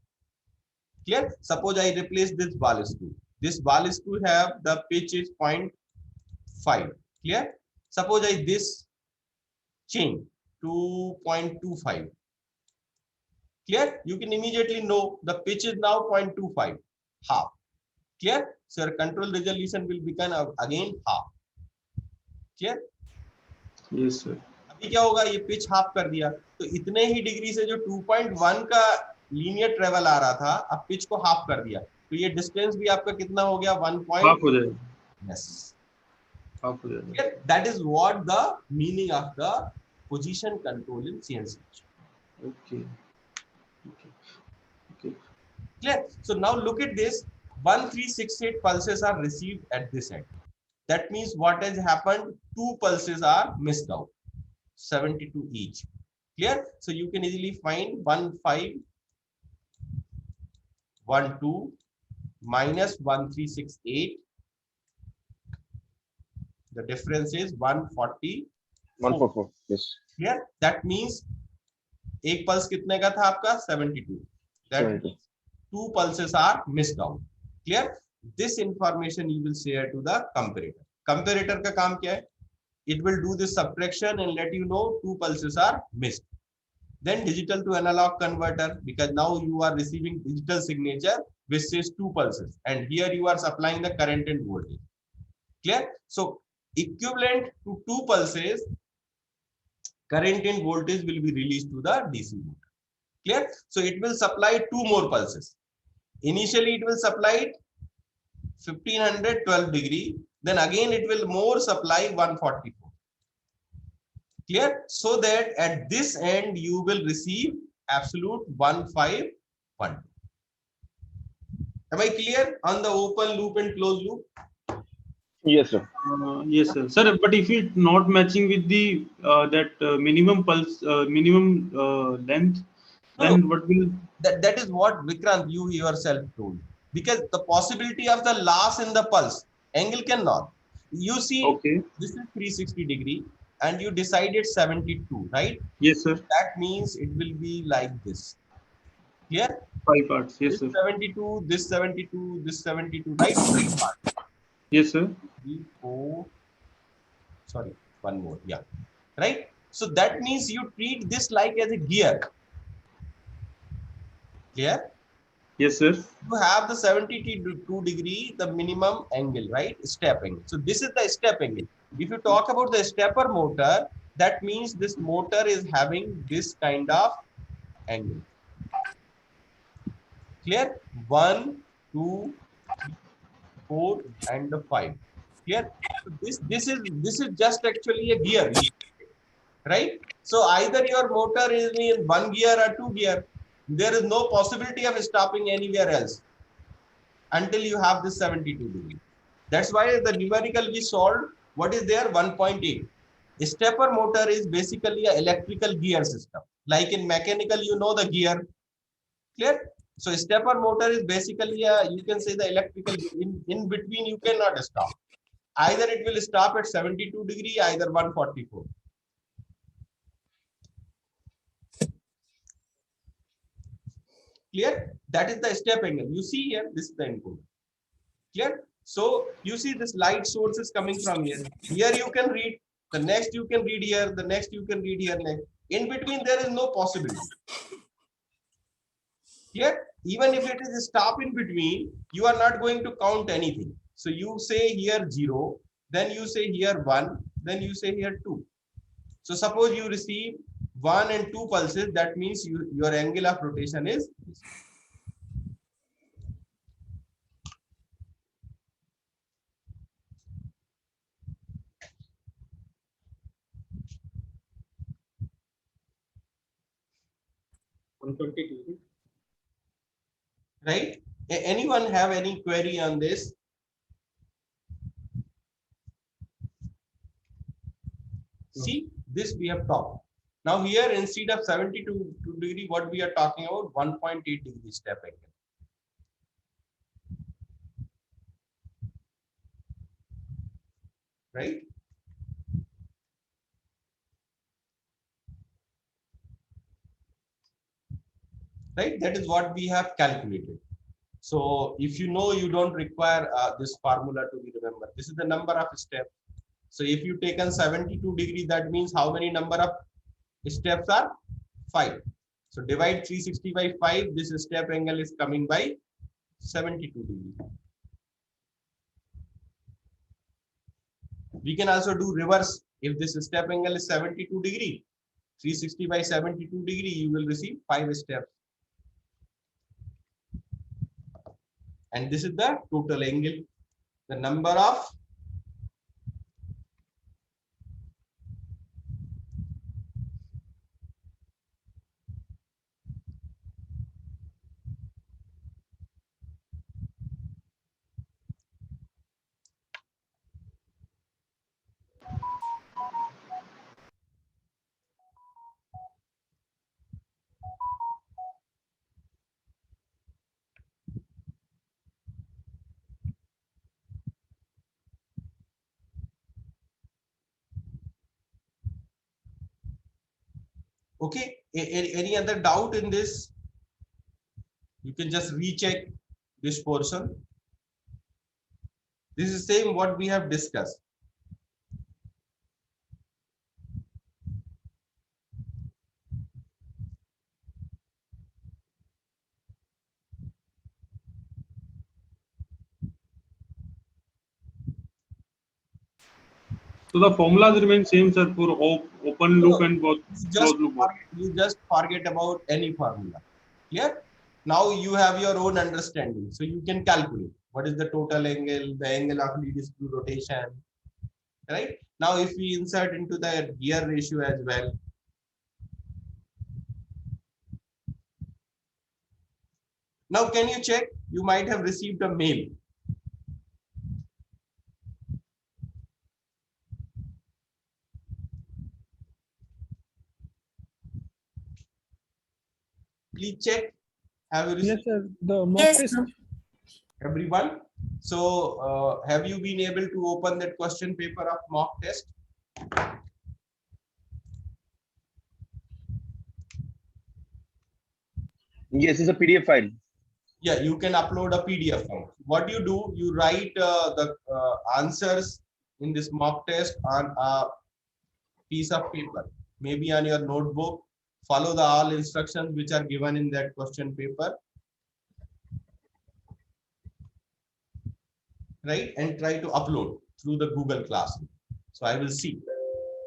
Speaker 1: Clear? Suppose I replace this ball screw. This ball screw have the pitch is 0.5. Clear? Suppose I this change to 0.25. Clear? You can immediately know the pitch is now 0.25, half. Clear? So your control resolution will become again half. Clear?
Speaker 5: Yes sir.
Speaker 1: अभी क्या होगा, ये pitch half कर दिया, तो इतने ही degree से जो 2.1 का लीनियर ट्रेवल आ रहा था, अब पिच को हाफ कर दिया, तो ये डिस्टेंस भी आपका कितना हो गया, 1
Speaker 5: हाफ हो जाएगा.
Speaker 1: yes,
Speaker 5: हाफ हो जाएगा.
Speaker 1: that is what the meaning of the position control in CNC.
Speaker 5: Okay. Okay. Okay.
Speaker 1: Clear? So now look at this, 1368 pulses are received at this end. That means what has happened, 2 pulses are missed out, 72 each. Clear? So you can easily find 1512 minus 1368. The difference is 140.
Speaker 3: 144. Yes.
Speaker 1: Clear? That means एक pulse कितने का था आपका, 72. That
Speaker 3: 72.
Speaker 1: 2 pulses are missed out. Clear? This information you will share to the comparator. Comparator का काम क्या है? It will do this subtraction and let you know 2 pulses are missed. Then digital to analog converter, because now you are receiving digital signature which says 2 pulses, and here you are supplying the current and voltage. Clear? So equivalent to 2 pulses, current and voltage will be released to the DC motor. Clear? So it will supply 2 more pulses. Initially it will supply it 1512 degree, then again it will more supply 144. Clear? So that at this end you will receive absolute 1512. Am I clear on the open loop and closed loop?
Speaker 3: Yes, sir.
Speaker 5: Yes, sir. Sir, but if it's not matching with the minimum pulse, minimum length,
Speaker 1: No,
Speaker 5: then what will?
Speaker 1: that is what Vikrant you yourself told. Because the possibility of the loss in the pulse angle cannot. You see,
Speaker 5: Okay.
Speaker 1: this is 360 degree and you decided 72, right?
Speaker 5: Yes, sir.
Speaker 1: That means it will be like this. Clear?
Speaker 5: 5 parts. Yes,
Speaker 1: This
Speaker 5: sir.
Speaker 1: 72, this 72, this 72, right? 5 parts.
Speaker 5: Yes, sir.
Speaker 1: 3, 4, sorry, one more. Yeah. Right? So that means you treat this like as a gear. Clear?
Speaker 5: Yes, sir.
Speaker 1: You have the 72 degree, the minimum angle, right? Step angle. So this is the step angle. If you talk about the stepper motor, that means this motor is having this kind of angle. Clear? 1, 2, 3, 4, and 5. Clear? So this is just actually a gear, right? So either your motor is in 1 gear or 2 gear. There is no possibility of stopping anywhere else until you have this 72 degree. That's why the numerical we solved, what is there? 1.8. A stepper motor is basically an electrical gear system. Like in mechanical, you know the gear. Clear? So a stepper motor is basically a, you can say the electrical, in between you cannot stop. Either it will stop at 72 degree, either 144. Clear? That is the step angle. You see here, this is the encoder. Clear? So you see this light source is coming from here. Here you can read, the next you can read here, the next you can read here next. In between there is no possibility. Clear? Even if it is a stop in between, you are not going to count anything. So you say here 0, then you say here 1, then you say here 2. So suppose you receive 1 and 2 pulses, that means your angle of rotation is this. Right? Anyone have any query on this? See, this we have talked. Now here, instead of 72 degree, what we are talking about, 1.8 degree step angle. Right? Right? That is what we have calculated. So if you know, you don't require this formula to be remembered. This is the number of steps. So if you taken 72 degree, that means how many number of steps are? 5. So divide 360 by 5. This step angle is coming by 72 degree. We can also do reverse. If this step angle is 72 degree, 360 by 72 degree, you will receive 5 steps. And this is the total angle, the number of okay. Any other doubt in this? You can just recheck this portion. This is same what we have discussed.
Speaker 5: So the formulas remain same, sir, for open loop
Speaker 1: No,
Speaker 5: and both closed loop.
Speaker 1: you just forget about any formula. Clear? Now you have your own understanding, so you can calculate what is the total angle, the angle of lead screw rotation, right? Now, if we insert into the gear ratio as well, now can you check? You might have received a mail. Please check. Have you received?
Speaker 7: Yes, sir. The mock
Speaker 8: Yes,
Speaker 7: test.
Speaker 8: sir.
Speaker 1: Everyone? So, have you been able to open that question paper of mock test?
Speaker 3: Yes, it's a PDF file.
Speaker 1: Yeah, you can upload a PDF file. What you do, you write the answers in this mock test on a piece of paper, maybe on your notebook. Follow the all instructions which are given in that question paper, right? And try to upload through the Google Classroom. So I will see.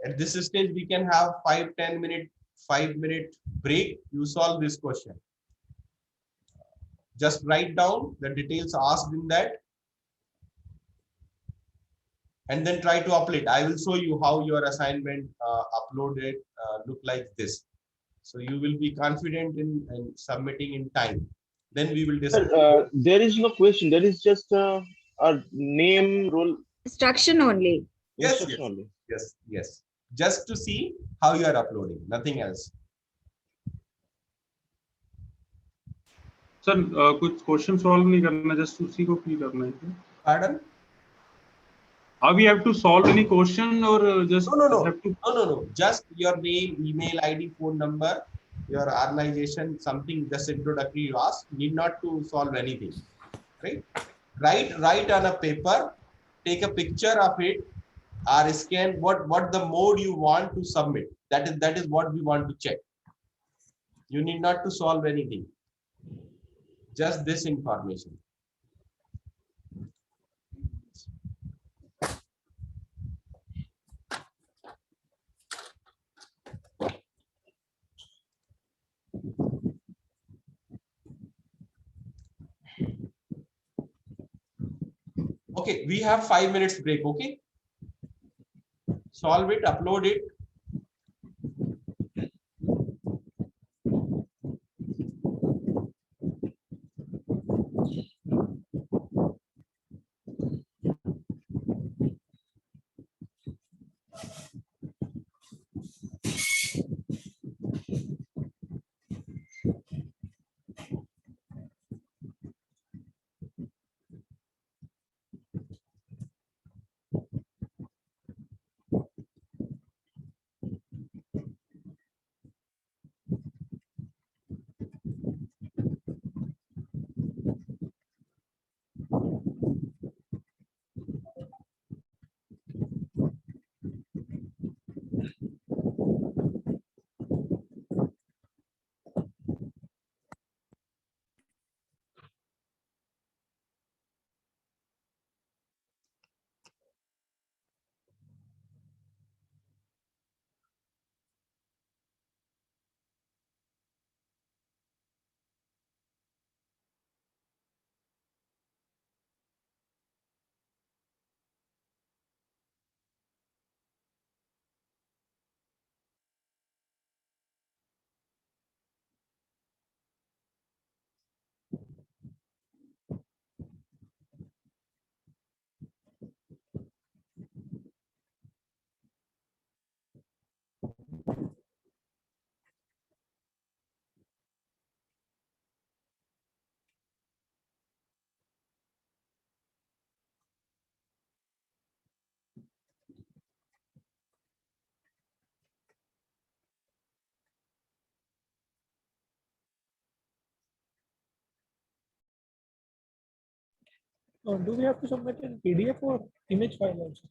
Speaker 1: At this stage, we can have 5-10 minute break. You solve this question. Just write down the details asked in that and then try to upload. I will show you how your assignment uploaded look like this. So you will be confident in submitting in time. Then we will discuss.
Speaker 3: There is no question. There is just a name, role,
Speaker 8: Instruction only.
Speaker 1: Yes,
Speaker 3: instruction
Speaker 1: yes,
Speaker 3: only.
Speaker 1: yes, yes. Just to see how you are uploading, nothing else.
Speaker 5: Sir कुछ question solve नहीं करना, just उसी को fill करना है.
Speaker 1: Pardon?
Speaker 5: We have to solve any question or just
Speaker 1: No.
Speaker 5: have to?
Speaker 1: No. Just your name, email ID, phone number, your organization, something just introductory you ask. Need not to solve anything, right? Write on a paper, take a picture of it, or scan what the mode you want to submit. That is what we want to check. You need not to solve anything. Just this information. Okay, we have 5 minutes break. Okay, solve it, upload it.
Speaker 7: Do we have to submit in PDF or image file also?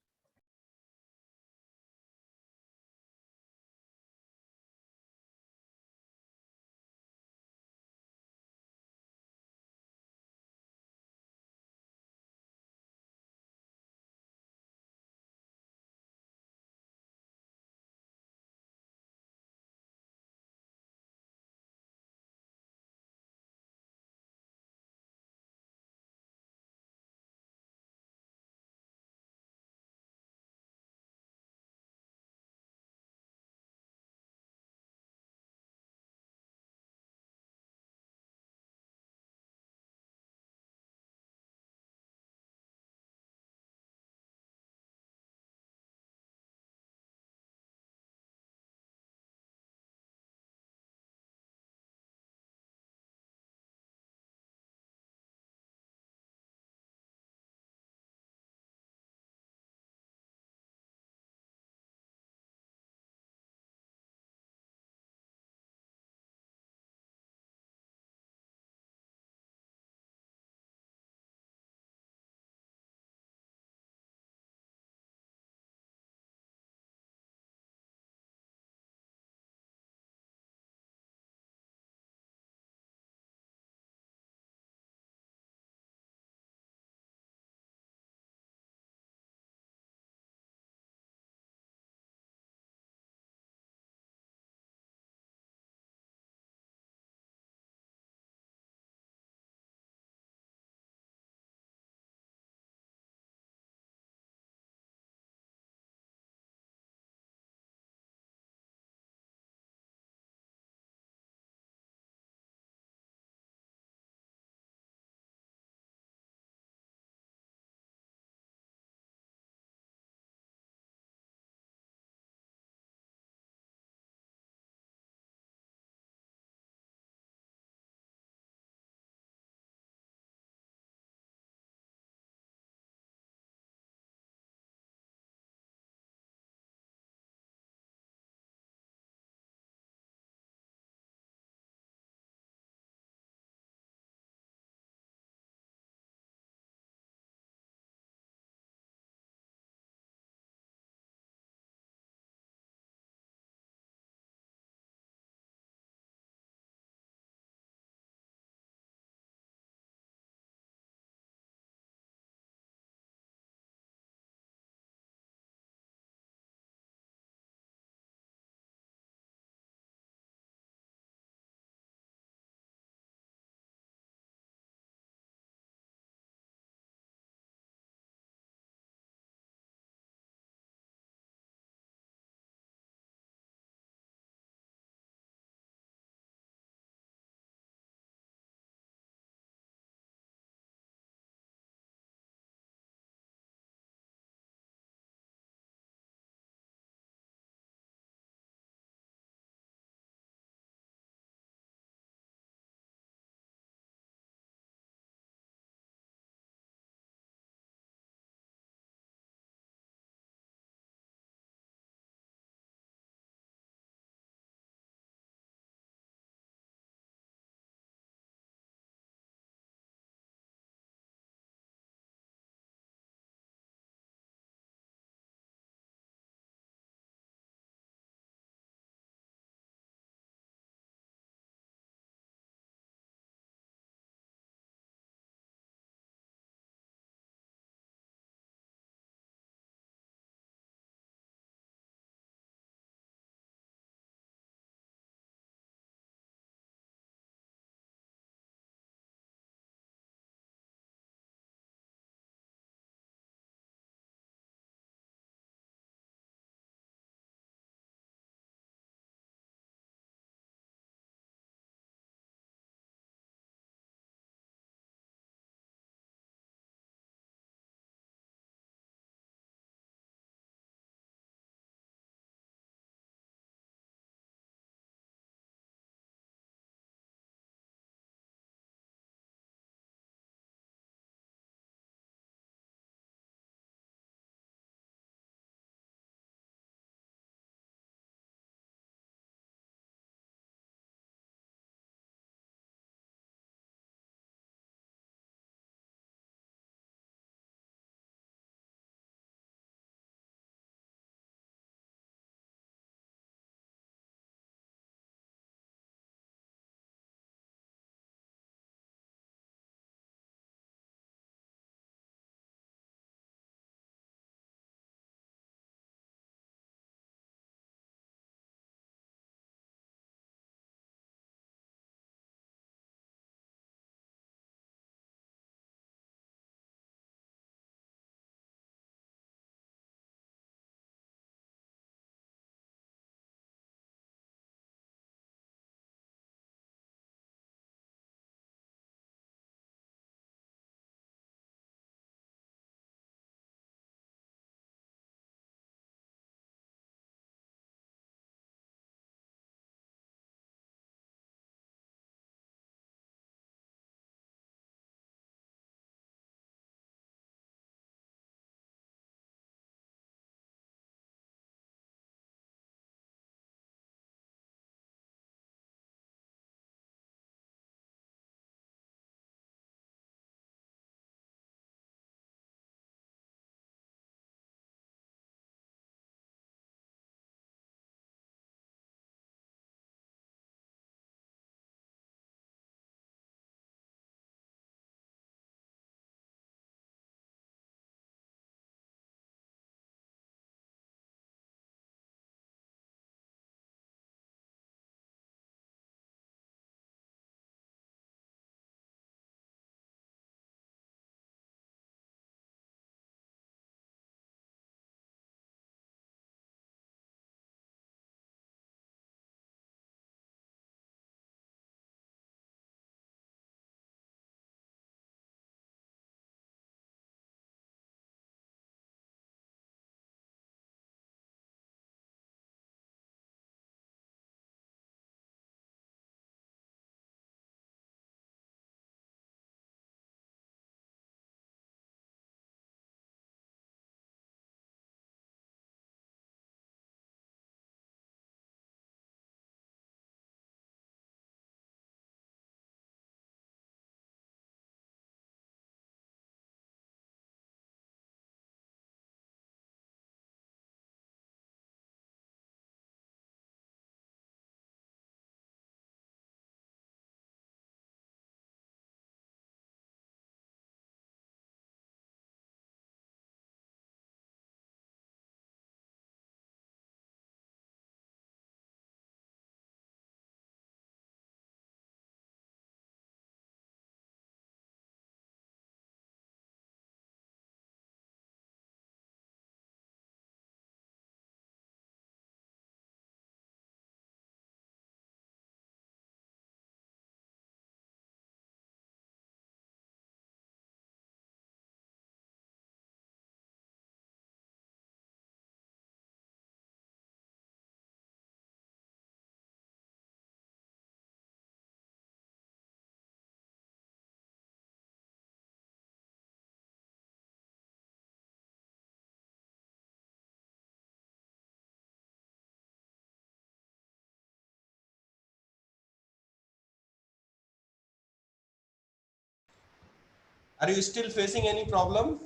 Speaker 1: Are you still facing any problem?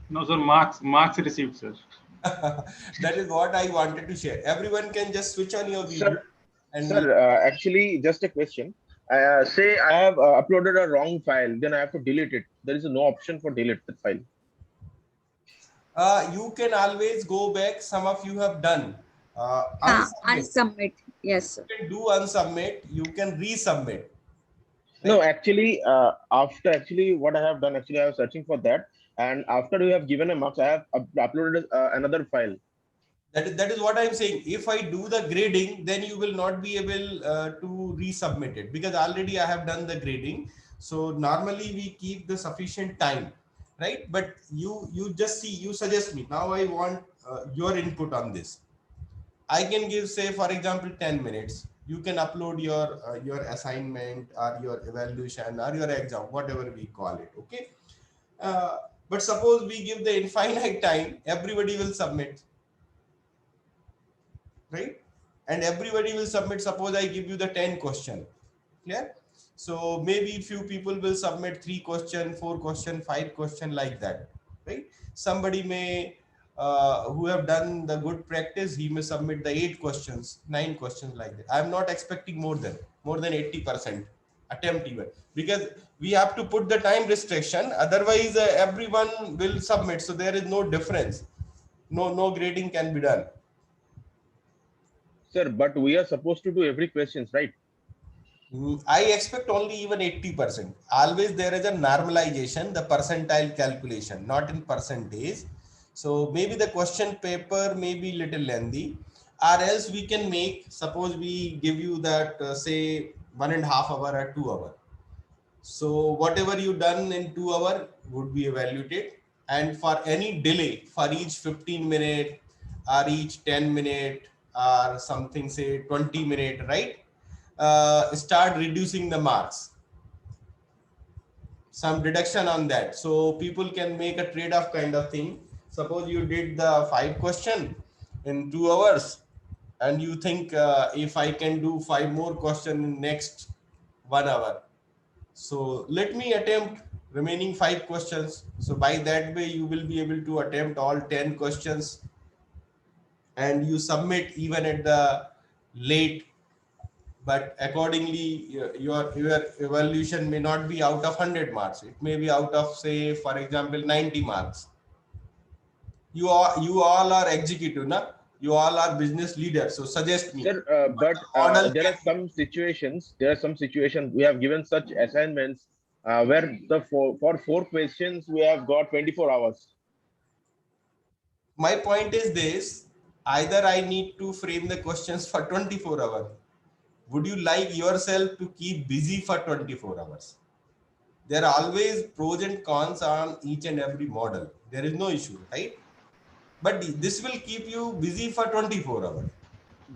Speaker 5: No, sir. Marks received, sir.
Speaker 1: That is what I wanted to share. Everyone can just switch on your video
Speaker 3: Sir,
Speaker 1: and
Speaker 3: sir, actually, just a question. Say I have uploaded a wrong file, then I have to delete it. There is no option for delete the file.
Speaker 1: you can always go back. Some of you have done unsubmit.
Speaker 8: Unsubmit. Yes, sir.
Speaker 1: You can do unsubmit. You can resubmit.
Speaker 3: No,
Speaker 1: Right?
Speaker 3: actually, after actually what I have done, actually I was searching for that, and after you have given a marks, I have uploaded another file.
Speaker 1: That is what I'm saying. If I do the grading, then you will not be able to resubmit it because already I have done the grading. So normally we keep the sufficient time, right? But you just see, you suggest me. Now I want your input on this. I can give, say, for example, 10 minutes. You can upload your assignment or your evaluation or your exam, whatever we call it. Okay. Uh, but suppose we give the infinite time, everybody will submit, right? And everybody will submit. Suppose I give you the 10 question. Clear? So maybe few people will submit 3 question, 4 question, 5 question, like that, right? Somebody may who have done the good practice, he may submit the 8 questions, 9 questions, like that. I'm not expecting more than 80% attempt even, because we have to put the time restriction. Otherwise everyone will submit, so there is no difference. No grading can be done.
Speaker 3: Sir, but we are supposed to do every questions, right?
Speaker 1: I expect only even 80%. Always there is a normalization, the percentile calculation, not in percentage. So maybe the question paper may be little lengthy, or else we can make, suppose we give you that say 1.5 hour or 2 hour. So whatever you done in 2 hour would be evaluated, and for any delay, for each 15 minute or each 10 minute or something, say 20 minute, right? Start reducing the marks, some deduction on that, so people can make a trade-off kind of thing. Suppose you did the 5 question in 2 hours, and you think if I can do 5 more question in next 1 hour, so let me attempt remaining 5 questions. So by that way you will be able to attempt all 10 questions, and you submit even at the late. But accordingly your evaluation may not be out of 100 marks, it may be out of, say, for example, 90 marks. You all are executive, na? You all are business leaders, so suggest me.
Speaker 3: Sir, but
Speaker 1: Model
Speaker 3: there are some situations. There are some situations we have given such assignments where for 4 questions we have got 24 hours.
Speaker 1: My point is this: either I need to frame the questions for 24 hours. Would you like yourself to keep busy for 24 hours? There are always pros and cons on each and every model. There is no issue, right? But this will keep you busy for 24 hours.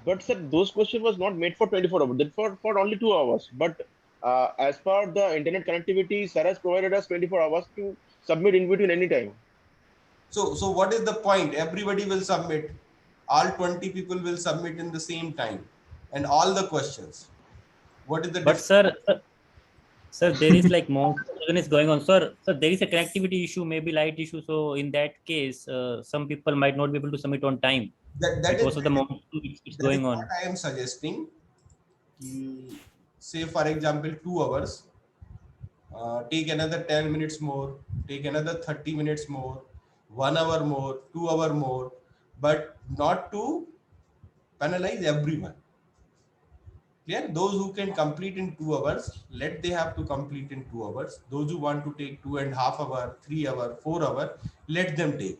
Speaker 3: But sir, those questions was not made for 24 hours. That for only 2 hours. But as per the internet connectivity, sir has provided us 24 hours to submit in between any time.
Speaker 1: So what is the point? Everybody will submit. All 20 people will submit in the same time, and all the questions. What is the
Speaker 9: But
Speaker 1: difference?
Speaker 9: sir, there is like more is going on. Sir, there is a connectivity issue, maybe light issue. So in that case, some people might not be able to submit on time because of the moment it's going on.
Speaker 1: What I am suggesting. Say for example 2 hours. Take another 10 minutes more. Take another 30 minutes more. 1 hour more. 2 hour more. But not to penalize everyone. Clear? Those who can complete in 2 hours, they have to complete in 2 hours. Those who want to take 2.5 hour, 3 hour, 4 hour, let them take.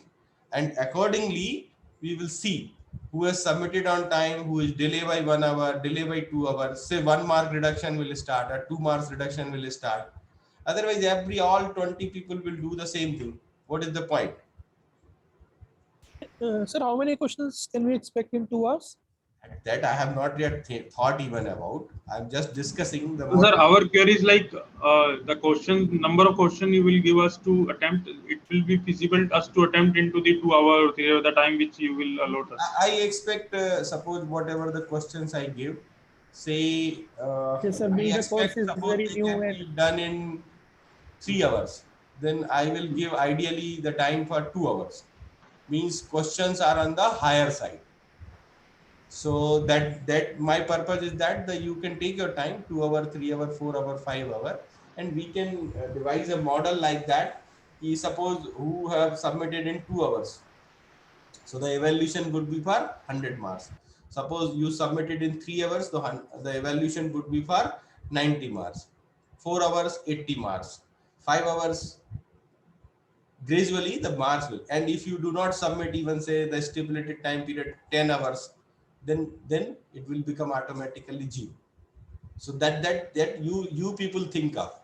Speaker 1: And accordingly, we will see who has submitted on time, who is delayed by 1 hour, delayed by 2 hours. Say 1 mark reduction will start, or 2 marks reduction will start. Otherwise, all 20 people will do the same thing. What is the point?
Speaker 7: Sir, how many questions can we expect in 2 hours?
Speaker 1: That I have not yet thought even about. I'm just discussing the.
Speaker 5: Sir, our query is like the number of question you will give us to attempt. It will be feasible us to attempt into the 2 hour, 3 hour, the time which you will allot us.
Speaker 1: I expect, suppose whatever the questions I give, say,
Speaker 7: Yes, sir, being the course is very new and
Speaker 1: done in 3 hours, then I will give ideally the time for 2 hours. Means questions are on the higher side. So that my purpose is that you can take your time, 2 hour, 3 hour, 4 hour, 5 hour, and we can devise a model like that. Suppose who have submitted in 2 hours. So the evaluation would be for 100 marks. Suppose you submitted in 3 hours, the evaluation would be for 90 marks. 4 hours, 80 marks. 5 hours, gradually the marks will. And if you do not submit even say the stipulated time period 10 hours, then it will become automatically 0. So that you people think of.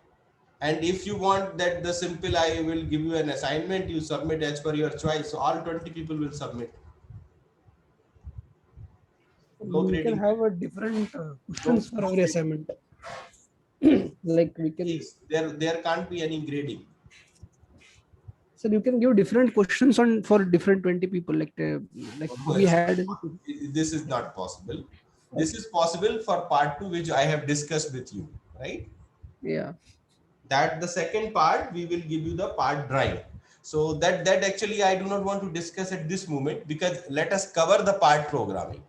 Speaker 1: And if you want that the simple, I will give you an assignment, you submit as per your choice. So all 20 people will submit. No
Speaker 2: we
Speaker 1: grading.
Speaker 2: can have a different questions for every assignment. Like we can.
Speaker 1: Yes, there can't be any grading.
Speaker 2: So you can give different questions on for different 20 people. Like we had.
Speaker 1: This is not possible. This is possible for part 2, which I have discussed with you, right?
Speaker 2: Yeah.
Speaker 1: That the second part we will give you the part drive. So that actually I do not want to discuss at this moment, because let us cover the part programming.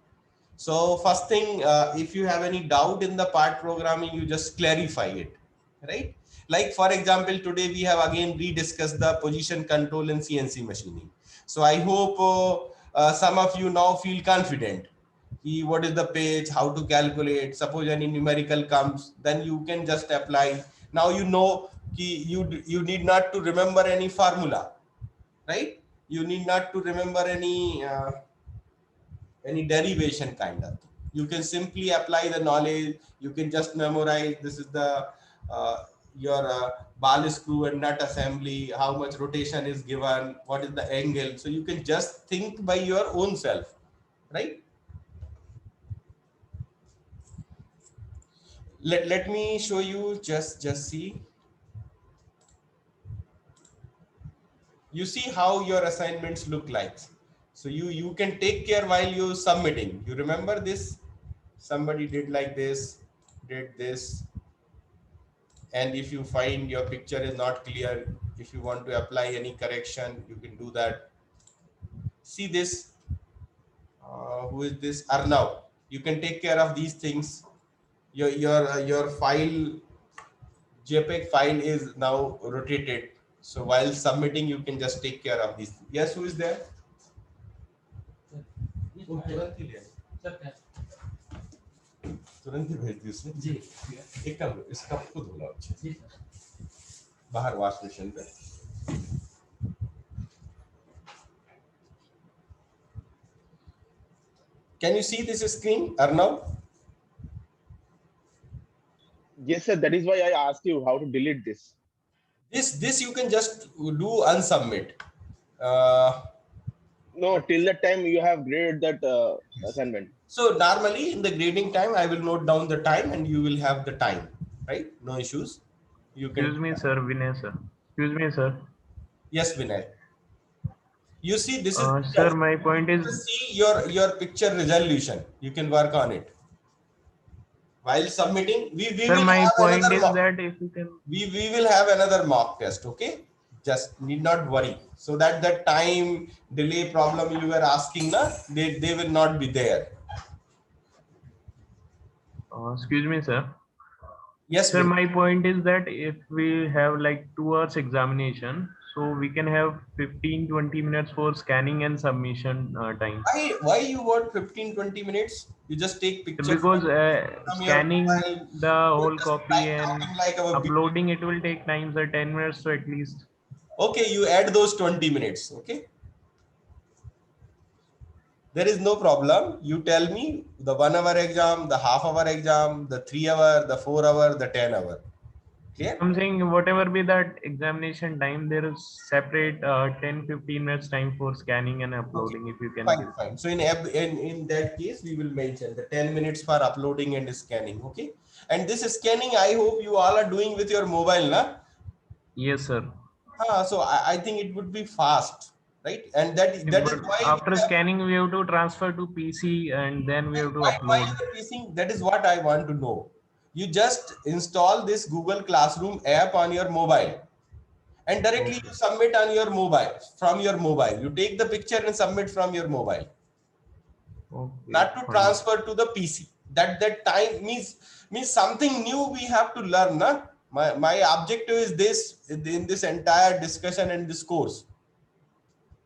Speaker 1: So first thing, if you have any doubt in the part programming, you just clarify it, right? Like for example, today we have again rediscussed the position control in CNC machining. So I hope some of you now feel confident. What is the page, how to calculate, suppose any numerical comes, then you can just apply. Now you know you need not to remember any formula, right? You need not to remember any derivation kind of. You can simply apply the knowledge. You can just memorize. This is the your ball screw and nut assembly. How much rotation is given? What is the angle? So you can just think by your own self, right? Let me show you. Just see. You see how your assignments look like. So you can take care while you submitting. You remember this? Somebody did like this, did this. And if you find your picture is not clear, if you want to apply any correction, you can do that. See this? Who is this? Arnav. You can take care of these things. Your file, JPEG file is now rotated. So while submitting, you can just take care of these. Yes, who is there? तुरंत ही भेज दी उसने जी। एक काम करो, इसका खुद धोना अच्छे बाहर वॉश बेसिन पे। Can you see this screen, Arnav?
Speaker 3: Yes, sir. That is why I asked you how to delete this.
Speaker 1: This you can just do unsubmit.
Speaker 3: No, till that time you have graded that assignment.
Speaker 1: So normally in the grading time, I will note down the time and you will have the time, right? No issues. You can.
Speaker 4: Excuse me, sir. Vinay, sir. Excuse me, sir.
Speaker 1: Yes, Vinay. You see, this is.
Speaker 4: Sir, my point is.
Speaker 1: See your picture resolution. You can work on it. While submitting, we
Speaker 4: sir,
Speaker 1: will
Speaker 4: my
Speaker 1: have
Speaker 4: point
Speaker 1: another
Speaker 4: is
Speaker 1: mock.
Speaker 4: that if you can.
Speaker 1: We will have another mock test, okay? Just need not worry. So that the time delay problem you were asking, they will not be there.
Speaker 4: Excuse me, sir.
Speaker 1: Yes,
Speaker 4: sir. My point is that if we have like 2 hours examination, so we can have 15-20 minutes for scanning and submission time.
Speaker 1: Why you want 15-20 minutes? You just take pictures.
Speaker 4: Because scanning the whole copy and
Speaker 1: like
Speaker 4: uploading it will take time, sir. 10 minutes so at least.
Speaker 1: Okay, you add those 20 minutes. Okay. There is no problem. You tell me the 1 hour exam, the half hour exam, the 3 hour, the 4 hour, the 10 hour. Clear?
Speaker 4: I'm saying whatever be that examination time, there is separate 10-15 minutes time for scanning and uploading. Okay. If you can.
Speaker 1: Fine. So in that case, we will mention the 10 minutes for uploading and scanning. Okay. And this scanning, I hope you all are doing with your mobile, na?
Speaker 4: Yes, sir.
Speaker 1: So I think it would be fast. Right, and that is why
Speaker 4: after scanning we have to transfer to PC and then we have to upload.
Speaker 1: That is what I want to know. You just install this Google Classroom app on your mobile, and directly you submit on your mobile, from your mobile. You take the picture and submit from your mobile.
Speaker 4: Okay,
Speaker 1: Not to
Speaker 4: fine.
Speaker 1: transfer to the PC. That time means something new we have to learn. Na? My objective is this in this entire discussion and this course.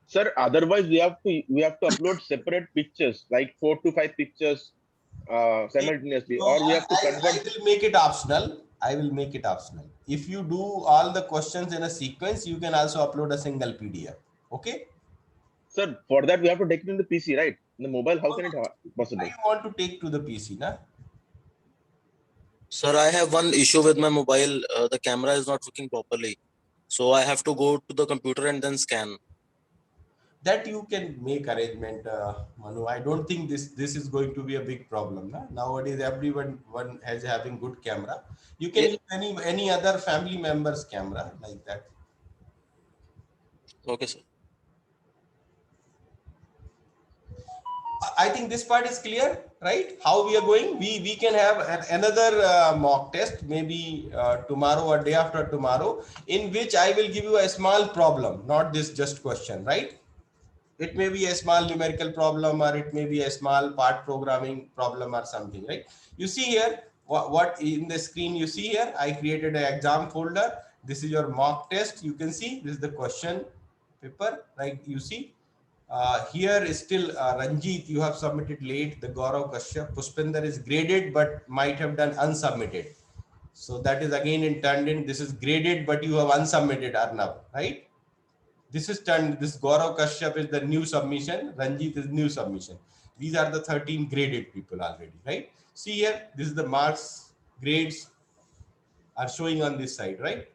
Speaker 3: Sir, otherwise we have to upload separate pictures, like 4 to 5 pictures simultaneously,
Speaker 1: So
Speaker 3: or we have to
Speaker 1: I
Speaker 3: convert.
Speaker 1: will make it optional. I will make it optional. If you do all the questions in a sequence, you can also upload a single PDF. Okay.
Speaker 3: Sir, for that we have to take it in the PC, right? In the mobile, how can it possible?
Speaker 1: I want to take to the PC, na?
Speaker 8: Sir, I have one issue with my mobile. The camera is not working properly. So I have to go to the computer and then scan.
Speaker 1: That you can make arrangement, Manu. I don't think this is going to be a big problem. Na? Nowadays, everyone has having good camera. You can use any other family member's camera like that.
Speaker 8: Okay, sir.
Speaker 1: I think this part is clear, right? How we are going. We can have another mock test, maybe tomorrow or day after tomorrow, in which I will give you a small problem, not this just question, right? It may be a small numerical problem, or it may be a small part programming problem or something, right? You see here, what in the screen you see here, I created an exam folder. This is your mock test. You can see this is the question paper, right? You see here is still Ranjit, you have submitted late. The Gaurav Kashyap, Pushpinder is graded, but might have done unsubmitted. So that is again in turned in. This is graded, but you have unsubmitted, Arnav, right? This is turned, this Gaurav Kashyap is the new submission, Ranjit is new submission. These are the 13 graded people already, right? See here, this is the marks, grades are showing on this side, right?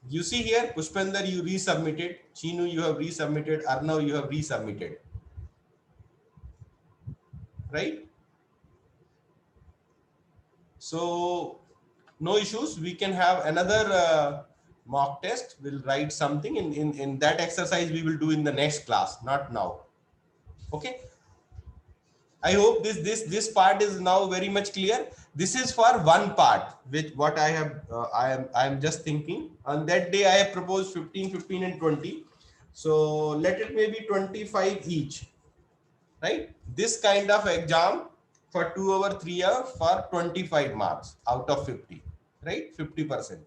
Speaker 1: You see here, Pushpinder, you resubmitted, Chinu, you have resubmitted, Arnav, you have resubmitted, right? So no issues, we can have another mock test. We'll write something in that exercise we will do in the next class, not now. Okay. I hope this part is now very much clear. This is for one part, which what I have I am just thinking. On that day I have proposed 15, 15 and 20. So let it maybe 25 each, right? This kind of exam for 2 hour, 3 hour for 25 marks out of 50, right? 50%.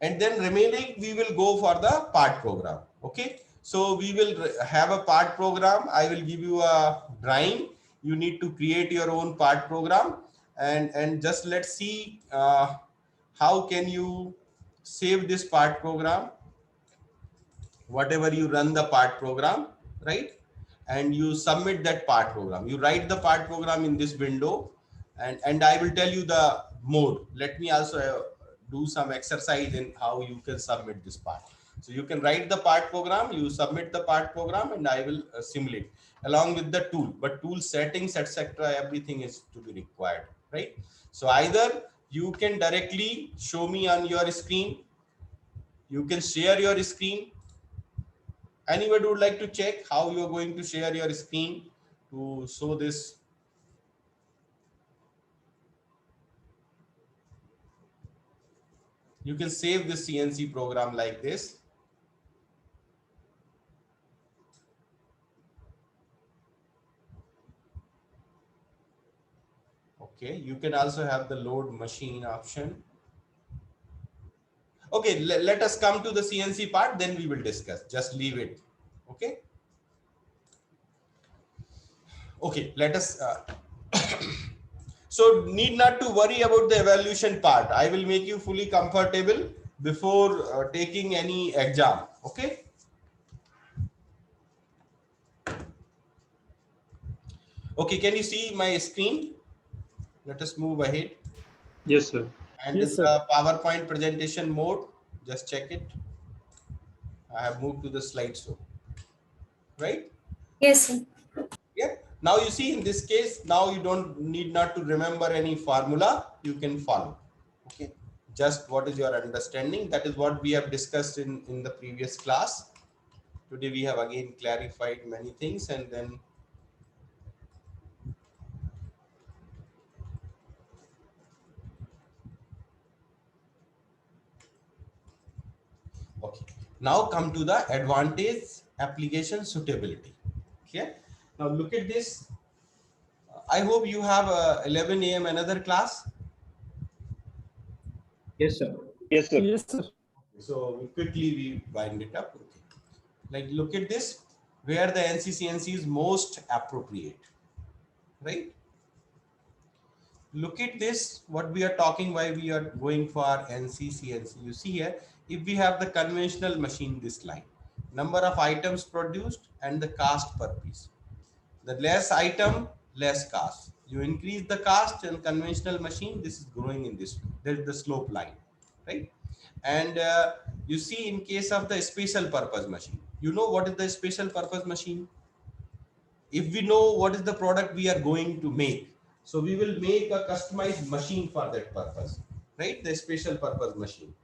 Speaker 1: And then remaining we will go for the part program. Okay. So we will have a part program. I will give you a drawing. You need to create your own part program, and just let's see how can you save this part program. Whatever you run the part program, right? And you submit that part program. You write the part program in this window, and I will tell you the mode. Let me also do some exercise in how you can submit this part. So you can write the part program, you submit the part program, and I will simulate along with the tool. But tool settings, etc., everything is to be required, right? So either you can directly show me on your screen, you can share your screen. Anybody would like to check how you are going to share your screen to show this? You can save this CNC program like this. Okay, you can also have the load machine option. Okay, let us come to the CNC part, then we will discuss. Just leave it. Okay. Okay, let us. So need not to worry about the evaluation part. I will make you fully comfortable before taking any exam. Okay. Okay, can you see my screen? Let us move ahead.
Speaker 5: Yes, sir.
Speaker 1: And
Speaker 2: Yes,
Speaker 1: in
Speaker 2: sir.
Speaker 1: the PowerPoint presentation mode, just check it. I have moved to the slideshow, right?
Speaker 10: Yes, sir.
Speaker 1: Yeah. Now you see in this case, now you don't need not to remember any formula. You can follow. Okay. Just what is your understanding? That is what we have discussed in the previous class. Today we have again clarified many things, and then Okay. Now come to the advantage application suitability. Okay. Now look at this. I hope you have 11 a.m. another class.
Speaker 6: Yes, sir.
Speaker 3: Yes, sir.
Speaker 7: Yes, sir.
Speaker 1: So quickly we wind it up. Okay. Like look at this, where the NCCNC is most appropriate, right? Look at this, what we are talking, why we are going for NCCNC. You see here, if we have the conventional machine, this line, number of items produced and the cost per piece. The less item, less cost. You increase the cost in conventional machine, this is growing in this way. There's the slope line, right? And you see in case of the special purpose machine, you know what is the special purpose machine? If we know what is the product we are going to make, so we will make a customized machine for that purpose, right? The special purpose machine.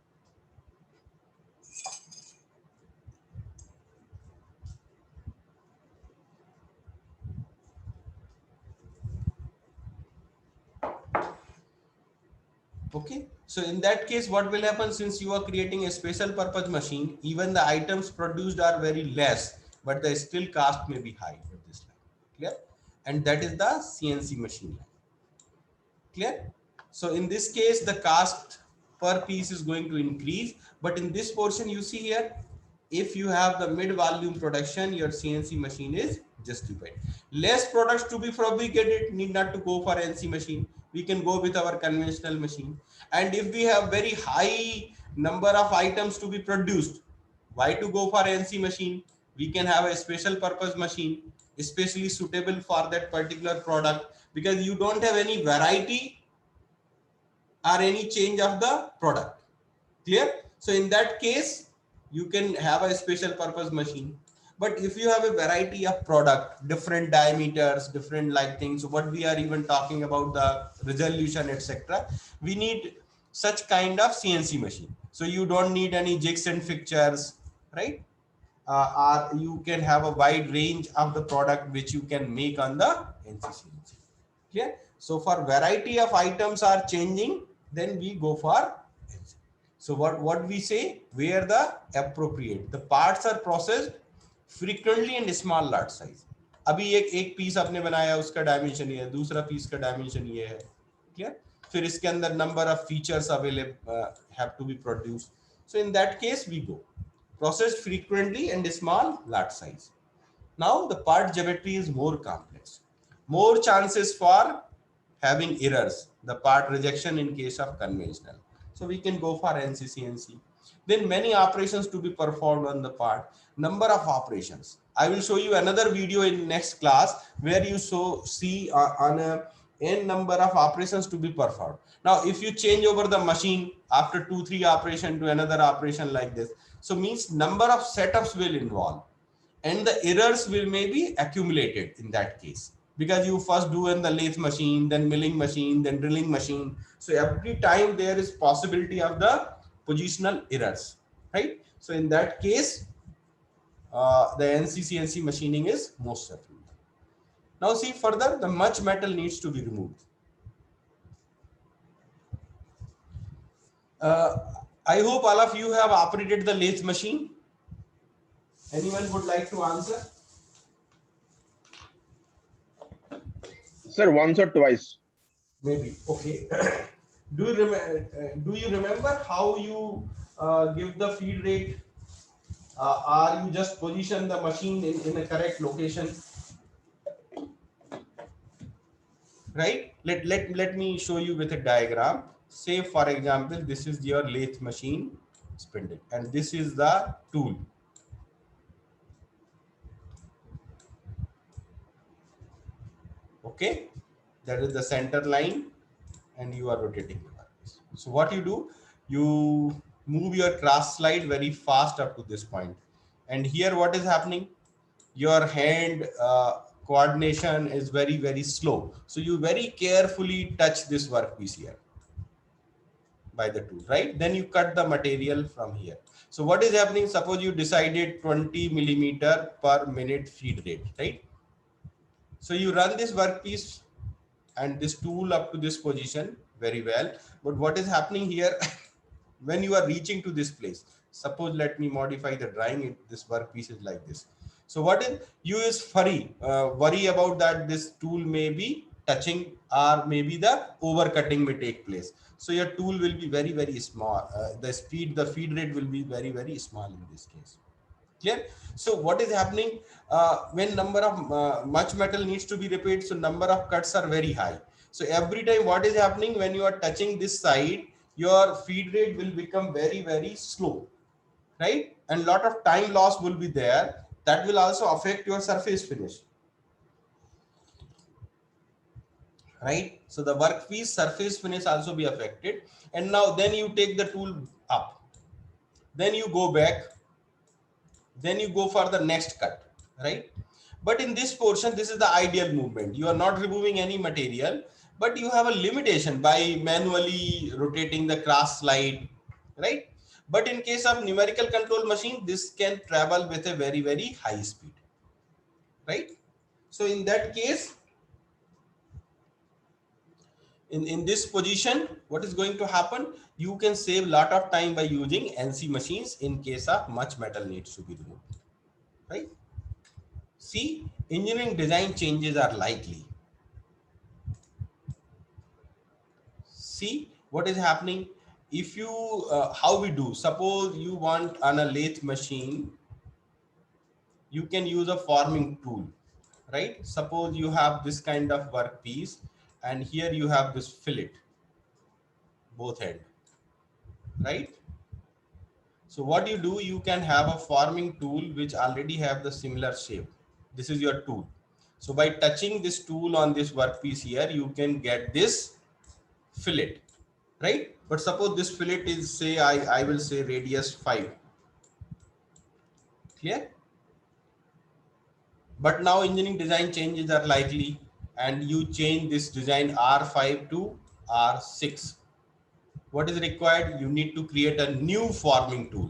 Speaker 1: Okay, so in that case, what will happen, since you are creating a special purpose machine, even the items produced are very less, but the still cost may be high with this line. Clear? And that is the CNC machine line. Clear? So in this case, the cost per piece is going to increase, but in this portion you see here, if you have the mid volume production, your CNC machine is justified. Less products to be fabricated, need not to go for NC machine. We can go with our conventional machine. And if we have very high number of items to be produced, why to go for NC machine? We can have a special purpose machine, especially suitable for that particular product, because you don't have any variety or any change of the product. Clear? So in that case, you can have a special purpose machine. But if you have a variety of product, different diameters, different like things, what we are even talking about the resolution, etc., we need such kind of CNC machine. So you don't need any jigs and fixtures, right? Or you can have a wide range of the product which you can make on the NCCNC. Clear? So for variety of items are changing, then we go for NC. So what we say, where the appropriate, the parts are processed frequently in small lot size. अभी एक piece आपने बनाया, उसका dimension ये है, दूसरा piece का dimension ये है. Clear? फिर इसके अंदर number of features available have to be produced. So in that case we go processed frequently and small lot size. Now the part geometry is more complex, more chances for having errors, the part rejection in case of conventional. So we can go for NCCNC. Then many operations to be performed on the part, number of operations. I will show you another video in next class where you see on a n number of operations to be performed. Now, if you change over the machine after 2-3 operation to another operation like this, so means number of setups will involve and the errors will maybe accumulated in that case, because you first do in the lathe machine, then milling machine, then drilling machine. So every time there is possibility of the positional errors, right? So in that case, the NCCNC machining is most preferable. Now see further, the much metal needs to be removed. I hope all of you have operated the lathe machine. Anyone would like to answer?
Speaker 3: Sir, once or twice.
Speaker 1: Maybe. Okay. Do you remember how you give the feed rate? Or you just position the machine in a correct location? Right? Let me show you with a diagram. Say for example, this is your lathe machine spindle and this is the tool. Okay, that is the center line and you are rotating the workpiece. So what you do, you move your cross slide very fast up to this point. And here what is happening? Your hand coordination is very, very slow. So you very carefully touch this workpiece here by the tool, right? Then you cut the material from here. So what is happening? Suppose you decided 20 millimeter per minute feed rate, right? So you run this workpiece and this tool up to this position very well. But what is happening here when you are reaching to this place? Suppose let me modify the drawing. This workpiece is like this. So what is you is worry about that this tool may be touching or maybe the overcutting may take place. So your tool will be very, very small. The feed rate will be very, very small in this case. Clear? So what is happening when number of much metal needs to be repaired? So number of cuts are very high. So every time what is happening when you are touching this side, your feed rate will become very, very slow, right? And lot of time loss will be there. That will also affect your surface finish, right? So the workpiece surface finish also be affected. And now then you take the tool up, then you go back, then you go for the next cut, right? But in this portion, this is the ideal movement. You are not removing any material, but you have a limitation by manually rotating the cross slide, right? But in case of numerical control machine, this can travel with a very, very high speed, right? So in that case, in this position, what is going to happen? You can save a lot of time by using NC machines in case of much metal needs to be removed, right? See, engineering design changes are likely. See what is happening. If you, how we do, suppose you want on a lathe machine, you can use a forming tool, right? Suppose you have this kind of workpiece and here you have this fillet, both end, right? So what you do, you can have a forming tool which already have the similar shape. This is your tool. So by touching this tool on this workpiece here, you can get this fillet, right? But suppose this fillet is, say, I will say radius 5. Clear? But now engineering design changes are likely and you change this design R5 to R6. What is required? You need to create a new forming tool,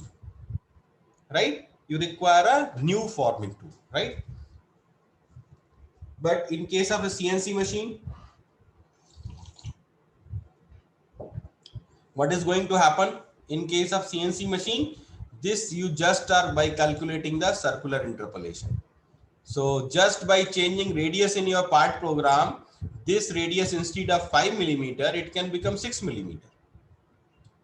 Speaker 1: right? You require a new forming tool, right? But in case of a CNC machine, what is going to happen? In case of CNC machine, this you just are by calculating the circular interpolation. So just by changing radius in your part program, this radius instead of 5 millimeter, it can become 6 millimeter,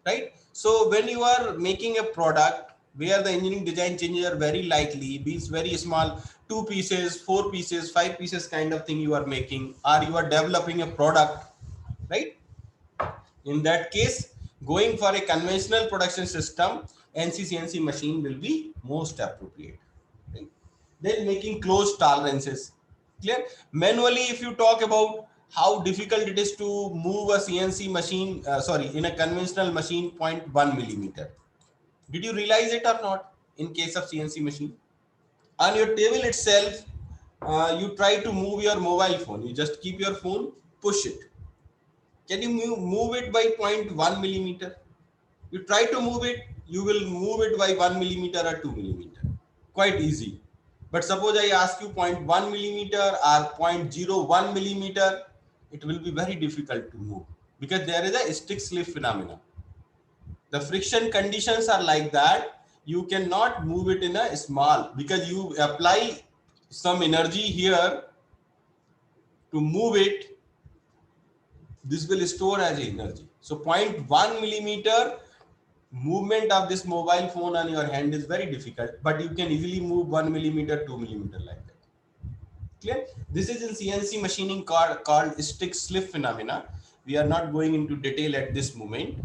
Speaker 1: right? So when you are making a product where the engineering design changes are very likely, these very small 2 pieces, 4 pieces, 5 pieces kind of thing you are making, or you are developing a product, right? In that case, going for a conventional production system, NC-CNC machine will be most appropriate. Right? Then making closed tolerances. Clear? Manually, if you talk about how difficult it is to move a CNC machine, in a conventional machine, 0.1 millimeter. Did you realize it or not? In case of CNC machine, on your table itself, you try to move your mobile phone. You just keep your phone, push it. Can you move it by 0.1 millimeter? You try to move it, you will move it by 1 millimeter or 2 millimeter. Quite easy. But suppose I ask you 0.1 millimeter or 0.01 millimeter, it will be very difficult to move because there is a stick slip phenomena. The friction conditions are like that. You cannot move it in a small, because you apply some energy here to move it. This will store as energy. So 0.1 millimeter movement of this mobile phone on your hand is very difficult, but you can easily move 1 millimeter, 2 millimeter like that. Clear? This is in CNC machining called stick slip phenomena. We are not going into detail at this moment,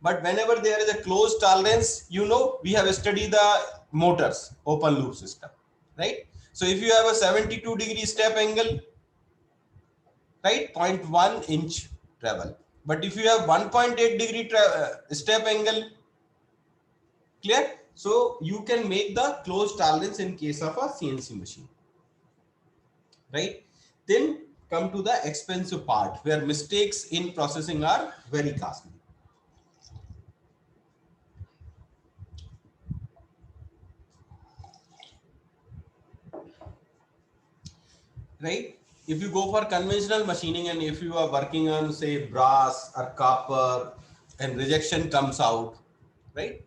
Speaker 1: but whenever there is a closed tolerance, you know, we have studied the motors, open loop system, right? So if you have a 72-degree step angle, right, 0.1 inch travel. But if you have 1.8-degree step angle, clear? So you can make the closed tolerance in case of a CNC machine, right? Then come to the expensive part where mistakes in processing are very costly. Right? If you go for conventional machining and if you are working on, say, brass or copper and rejection comes out, right?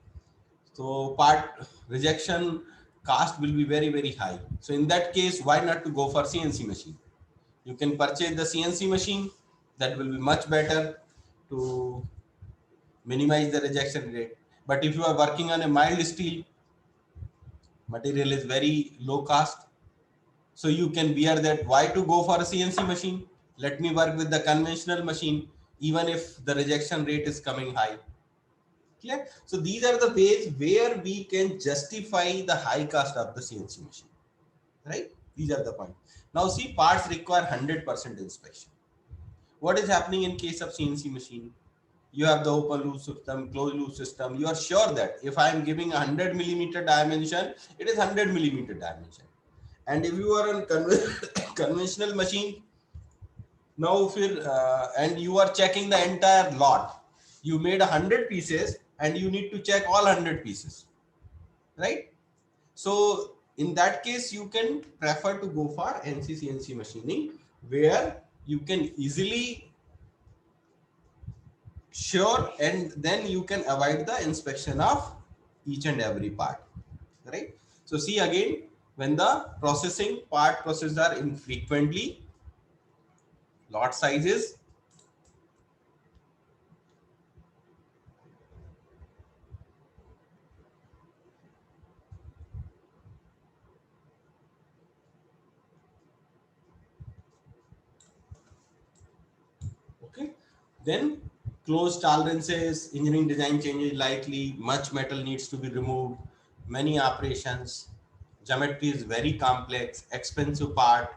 Speaker 1: So part rejection cost will be very, very high. So in that case, why not to go for CNC machine? You can purchase the CNC machine. That will be much better to minimize the rejection rate. But if you are working on a mild steel, material is very low cost. So you can bear that. Why to go for a CNC machine? Let me work with the conventional machine, even if the rejection rate is coming high. Clear? So these are the ways where we can justify the high cost of the CNC machine. Right? These are the points. Now see, parts require 100% inspection. What is happening in case of CNC machine? You have the open loop system, closed loop system. You are sure that if I am giving 100 millimeter dimension, it is 100 millimeter dimension. And if you are on conventional machine, now if and you are checking the entire lot, you made 100 pieces and you need to check all 100 pieces, right? So in that case, you can prefer to go for NC-CNC machining, where you can easily sure, and then you can avoid the inspection of each and every part, right? So see again, when the processing part processed are infrequently, lot sizes, okay, then close tolerances, engineering design changes likely, much metal needs to be removed, many operations, geometry is very complex, expensive part,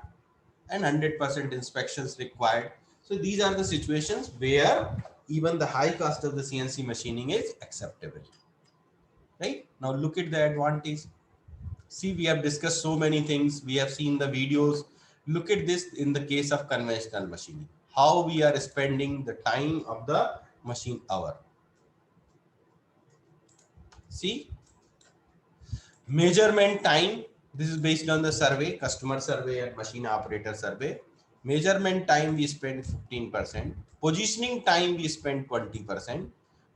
Speaker 1: and 100% inspections required. So these are the situations where even the high cost of the CNC machining is acceptable, right? Now look at the advantage. See, we have discussed so many things. We have seen the videos. Look at this in the case of conventional machining, how we are spending the time of the machine hour. See, measurement time. This is based on the survey, customer survey and machine operator survey. Measurement time we spend 15%. Positioning time we spend 20%.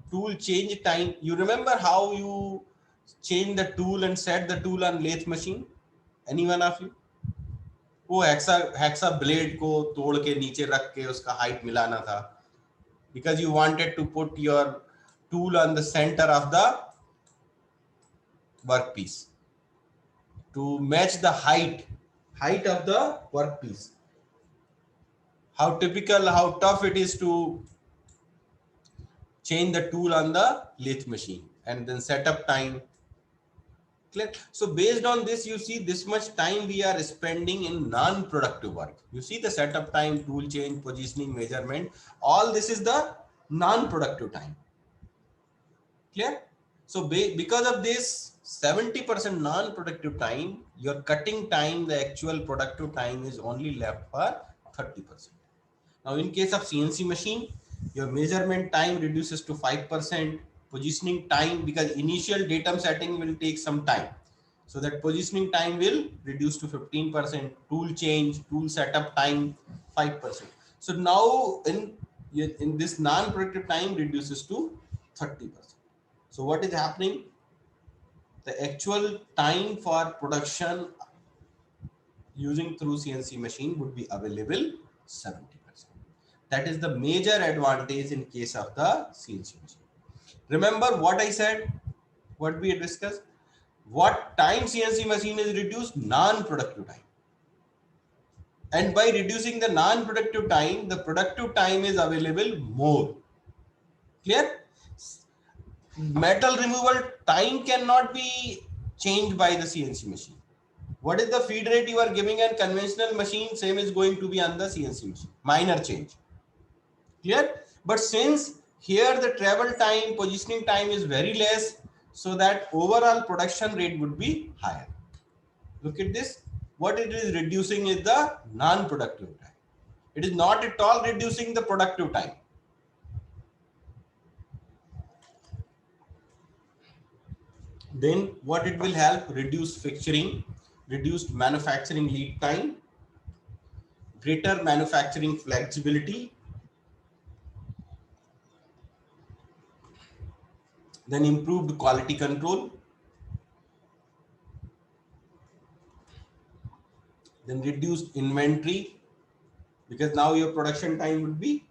Speaker 1: Tool change time. You remember how you change the tool and set the tool on lathe machine? Any one of you? वो hexa blade को तोड़ के नीचे रख के उसका height मिलाना था, because you wanted to put your tool on the center of the workpiece to match the height of the workpiece. How typical, how tough it is to change the tool on the lathe machine, and then setup time. Clear? So based on this, you see this much time we are spending in non-productive work. You see the setup time, tool change, positioning, measurement, all this is the non-productive time. Clear? So because of this 70% non-productive time, you're cutting time, the actual productive time is only left for 30%. Now in case of CNC machine, your measurement time reduces to 5%, positioning time, because initial datum setting will take some time. So that positioning time will reduce to 15%, tool change, tool setup time, 5%. So now in this non-productive time reduces to 30%. So what is happening? The actual time for production using through CNC machine would be available 70%. That is the major advantage in case of the CNC machine. Remember what I said, what we discussed? What time CNC machine is reduced? Non-productive time. And by reducing the non-productive time, the productive time is available more. Clear? Metal removal time cannot be changed by the CNC machine. What is the feed rate you are giving in conventional machine? Same is going to be on the CNC machine. Minor change. Clear? But since here the travel time, positioning time is very less, so that overall production rate would be higher. Look at this. What it is reducing is the non-productive time. It is not at all reducing the productive time. Then what it will help? Reduce fixturing, reduced manufacturing lead time, greater manufacturing flexibility, Then improved quality control. Then reduced inventory, because now your production time would be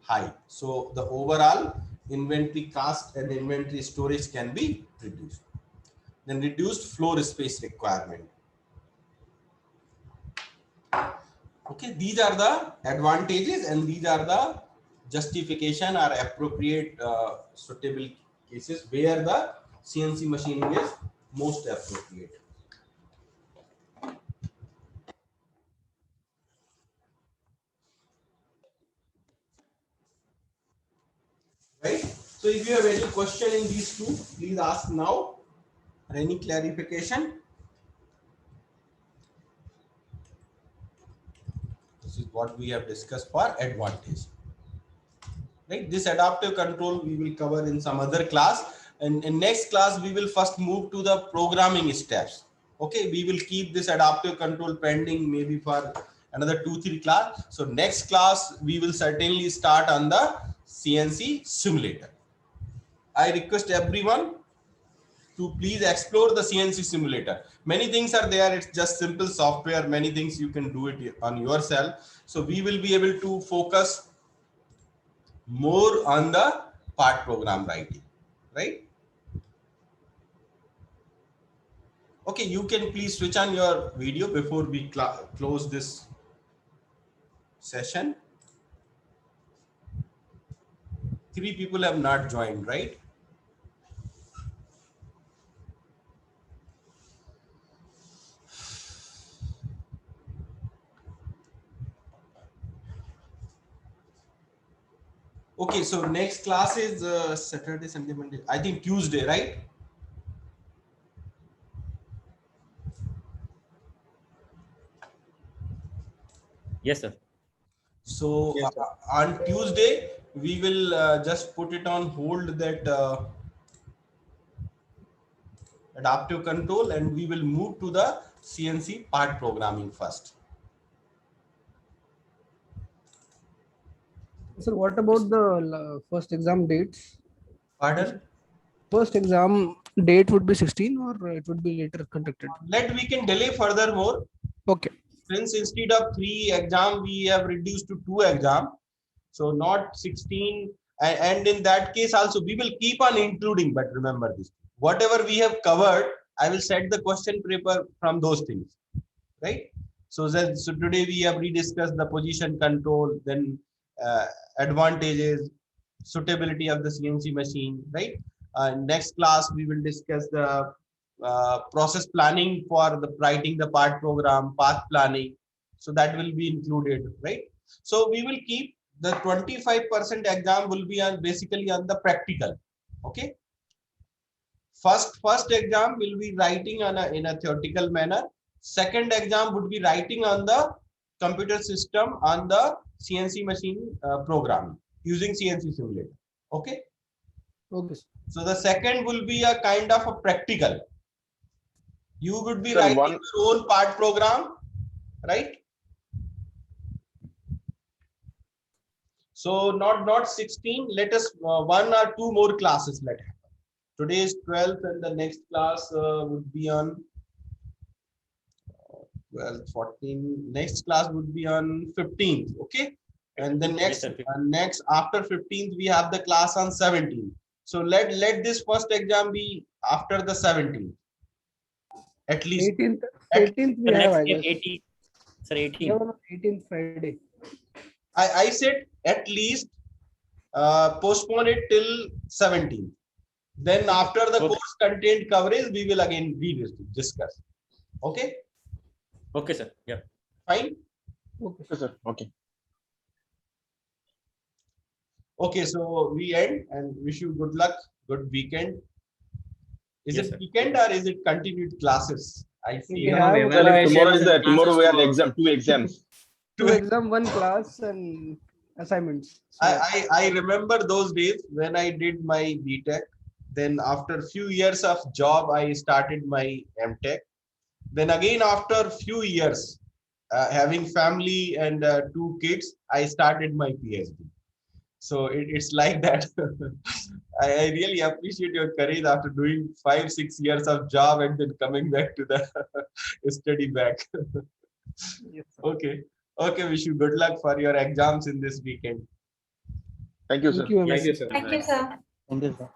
Speaker 1: high. So the overall inventory cost and inventory storage can be reduced. Then reduced floor space requirement. Okay, these are the advantages and these are the justification or appropriate suitable cases where the CNC machining is most appropriate. Right? So if you have any question in these two, please ask now, or any clarification. This is what we have discussed for advantage. Right? This adaptive control we will cover in some other class, and in next class we will first move to the programming steps. Okay, we will keep this adaptive control pending maybe for another 2-3 class. So next class we will certainly start on the CNC simulator. I request everyone to please explore the CNC simulator. Many things are there. It's just simple software. Many things you can do it on yourself. So we will be able to focus more on the part program writing, right? Okay, you can please switch on your video before we close this session. 3 people have not joined, right? Okay, so next class is Saturday, Sunday, Monday. I think Tuesday, right?
Speaker 9: Yes, sir.
Speaker 1: So
Speaker 6: Yes, sir.
Speaker 1: on Tuesday, we will just put it on hold, that adaptive control, and we will move to the CNC part programming first.
Speaker 2: Sir, what about the first exam dates?
Speaker 1: Pardon?
Speaker 2: First exam date would be 16 or it would be later conducted?
Speaker 1: We can delay furthermore.
Speaker 2: Okay.
Speaker 1: Since instead of 3 exam, we have reduced to 2 exam. So not 16. And in that case also, we will keep on including, but remember this. Whatever we have covered, I will set the question paper from those things, right? So today we have rediscussed the position control, then advantages, suitability of the CNC machine, right? Next class we will discuss the process planning for the writing the part program, path planning. So that will be included, right? So we will keep the 25% exam will be on basically on the practical. Okay. First exam will be writing in a theoretical manner. Second exam would be writing on the computer system on the CNC machine program using CNC simulator. Okay.
Speaker 2: Okay.
Speaker 1: So the second will be a kind of a practical. You would be
Speaker 3: Sir,
Speaker 1: writing your own part program, right? So not 16. Let us 1 or 2 more classes let happen. Today is 12th, and the next class would be on 12, 14. Next class would be on 15th. Okay, and the next after 15th we have the class on 17th. So let this first exam be after the 17th. At least
Speaker 2: 18th we have, I guess.
Speaker 9: 18th. Sir, 18th.
Speaker 2: 18th Friday.
Speaker 1: I said at least postpone it till 17th. Then after the course content coverage, we will again discuss. Okay.
Speaker 9: Okay, sir. Yeah.
Speaker 1: Fine.
Speaker 3: Okay, sir. Okay.
Speaker 1: Okay, so we end and wish you good luck, good weekend. Is it weekend or is it continued classes? I see.
Speaker 3: Tomorrow we have exam, 2 exams.
Speaker 2: 2 exam, 1 class and assignments. So
Speaker 1: I remember those days when I did my BTech. Then after a few years of job, I started my MTech. Then again, after a few years, having family and 2 kids, I started my PhD. So it's like that. I really appreciate your courage after doing 5-6 years of job and then coming back to the study back.
Speaker 7: Yes, sir.
Speaker 1: Okay. Okay, wish you good luck for your exams in this weekend.
Speaker 3: Thank you, sir.
Speaker 2: Thank you,
Speaker 6: Thank you,
Speaker 2: MS.
Speaker 6: sir.
Speaker 10: Thank you, sir.
Speaker 9: Thank you, sir.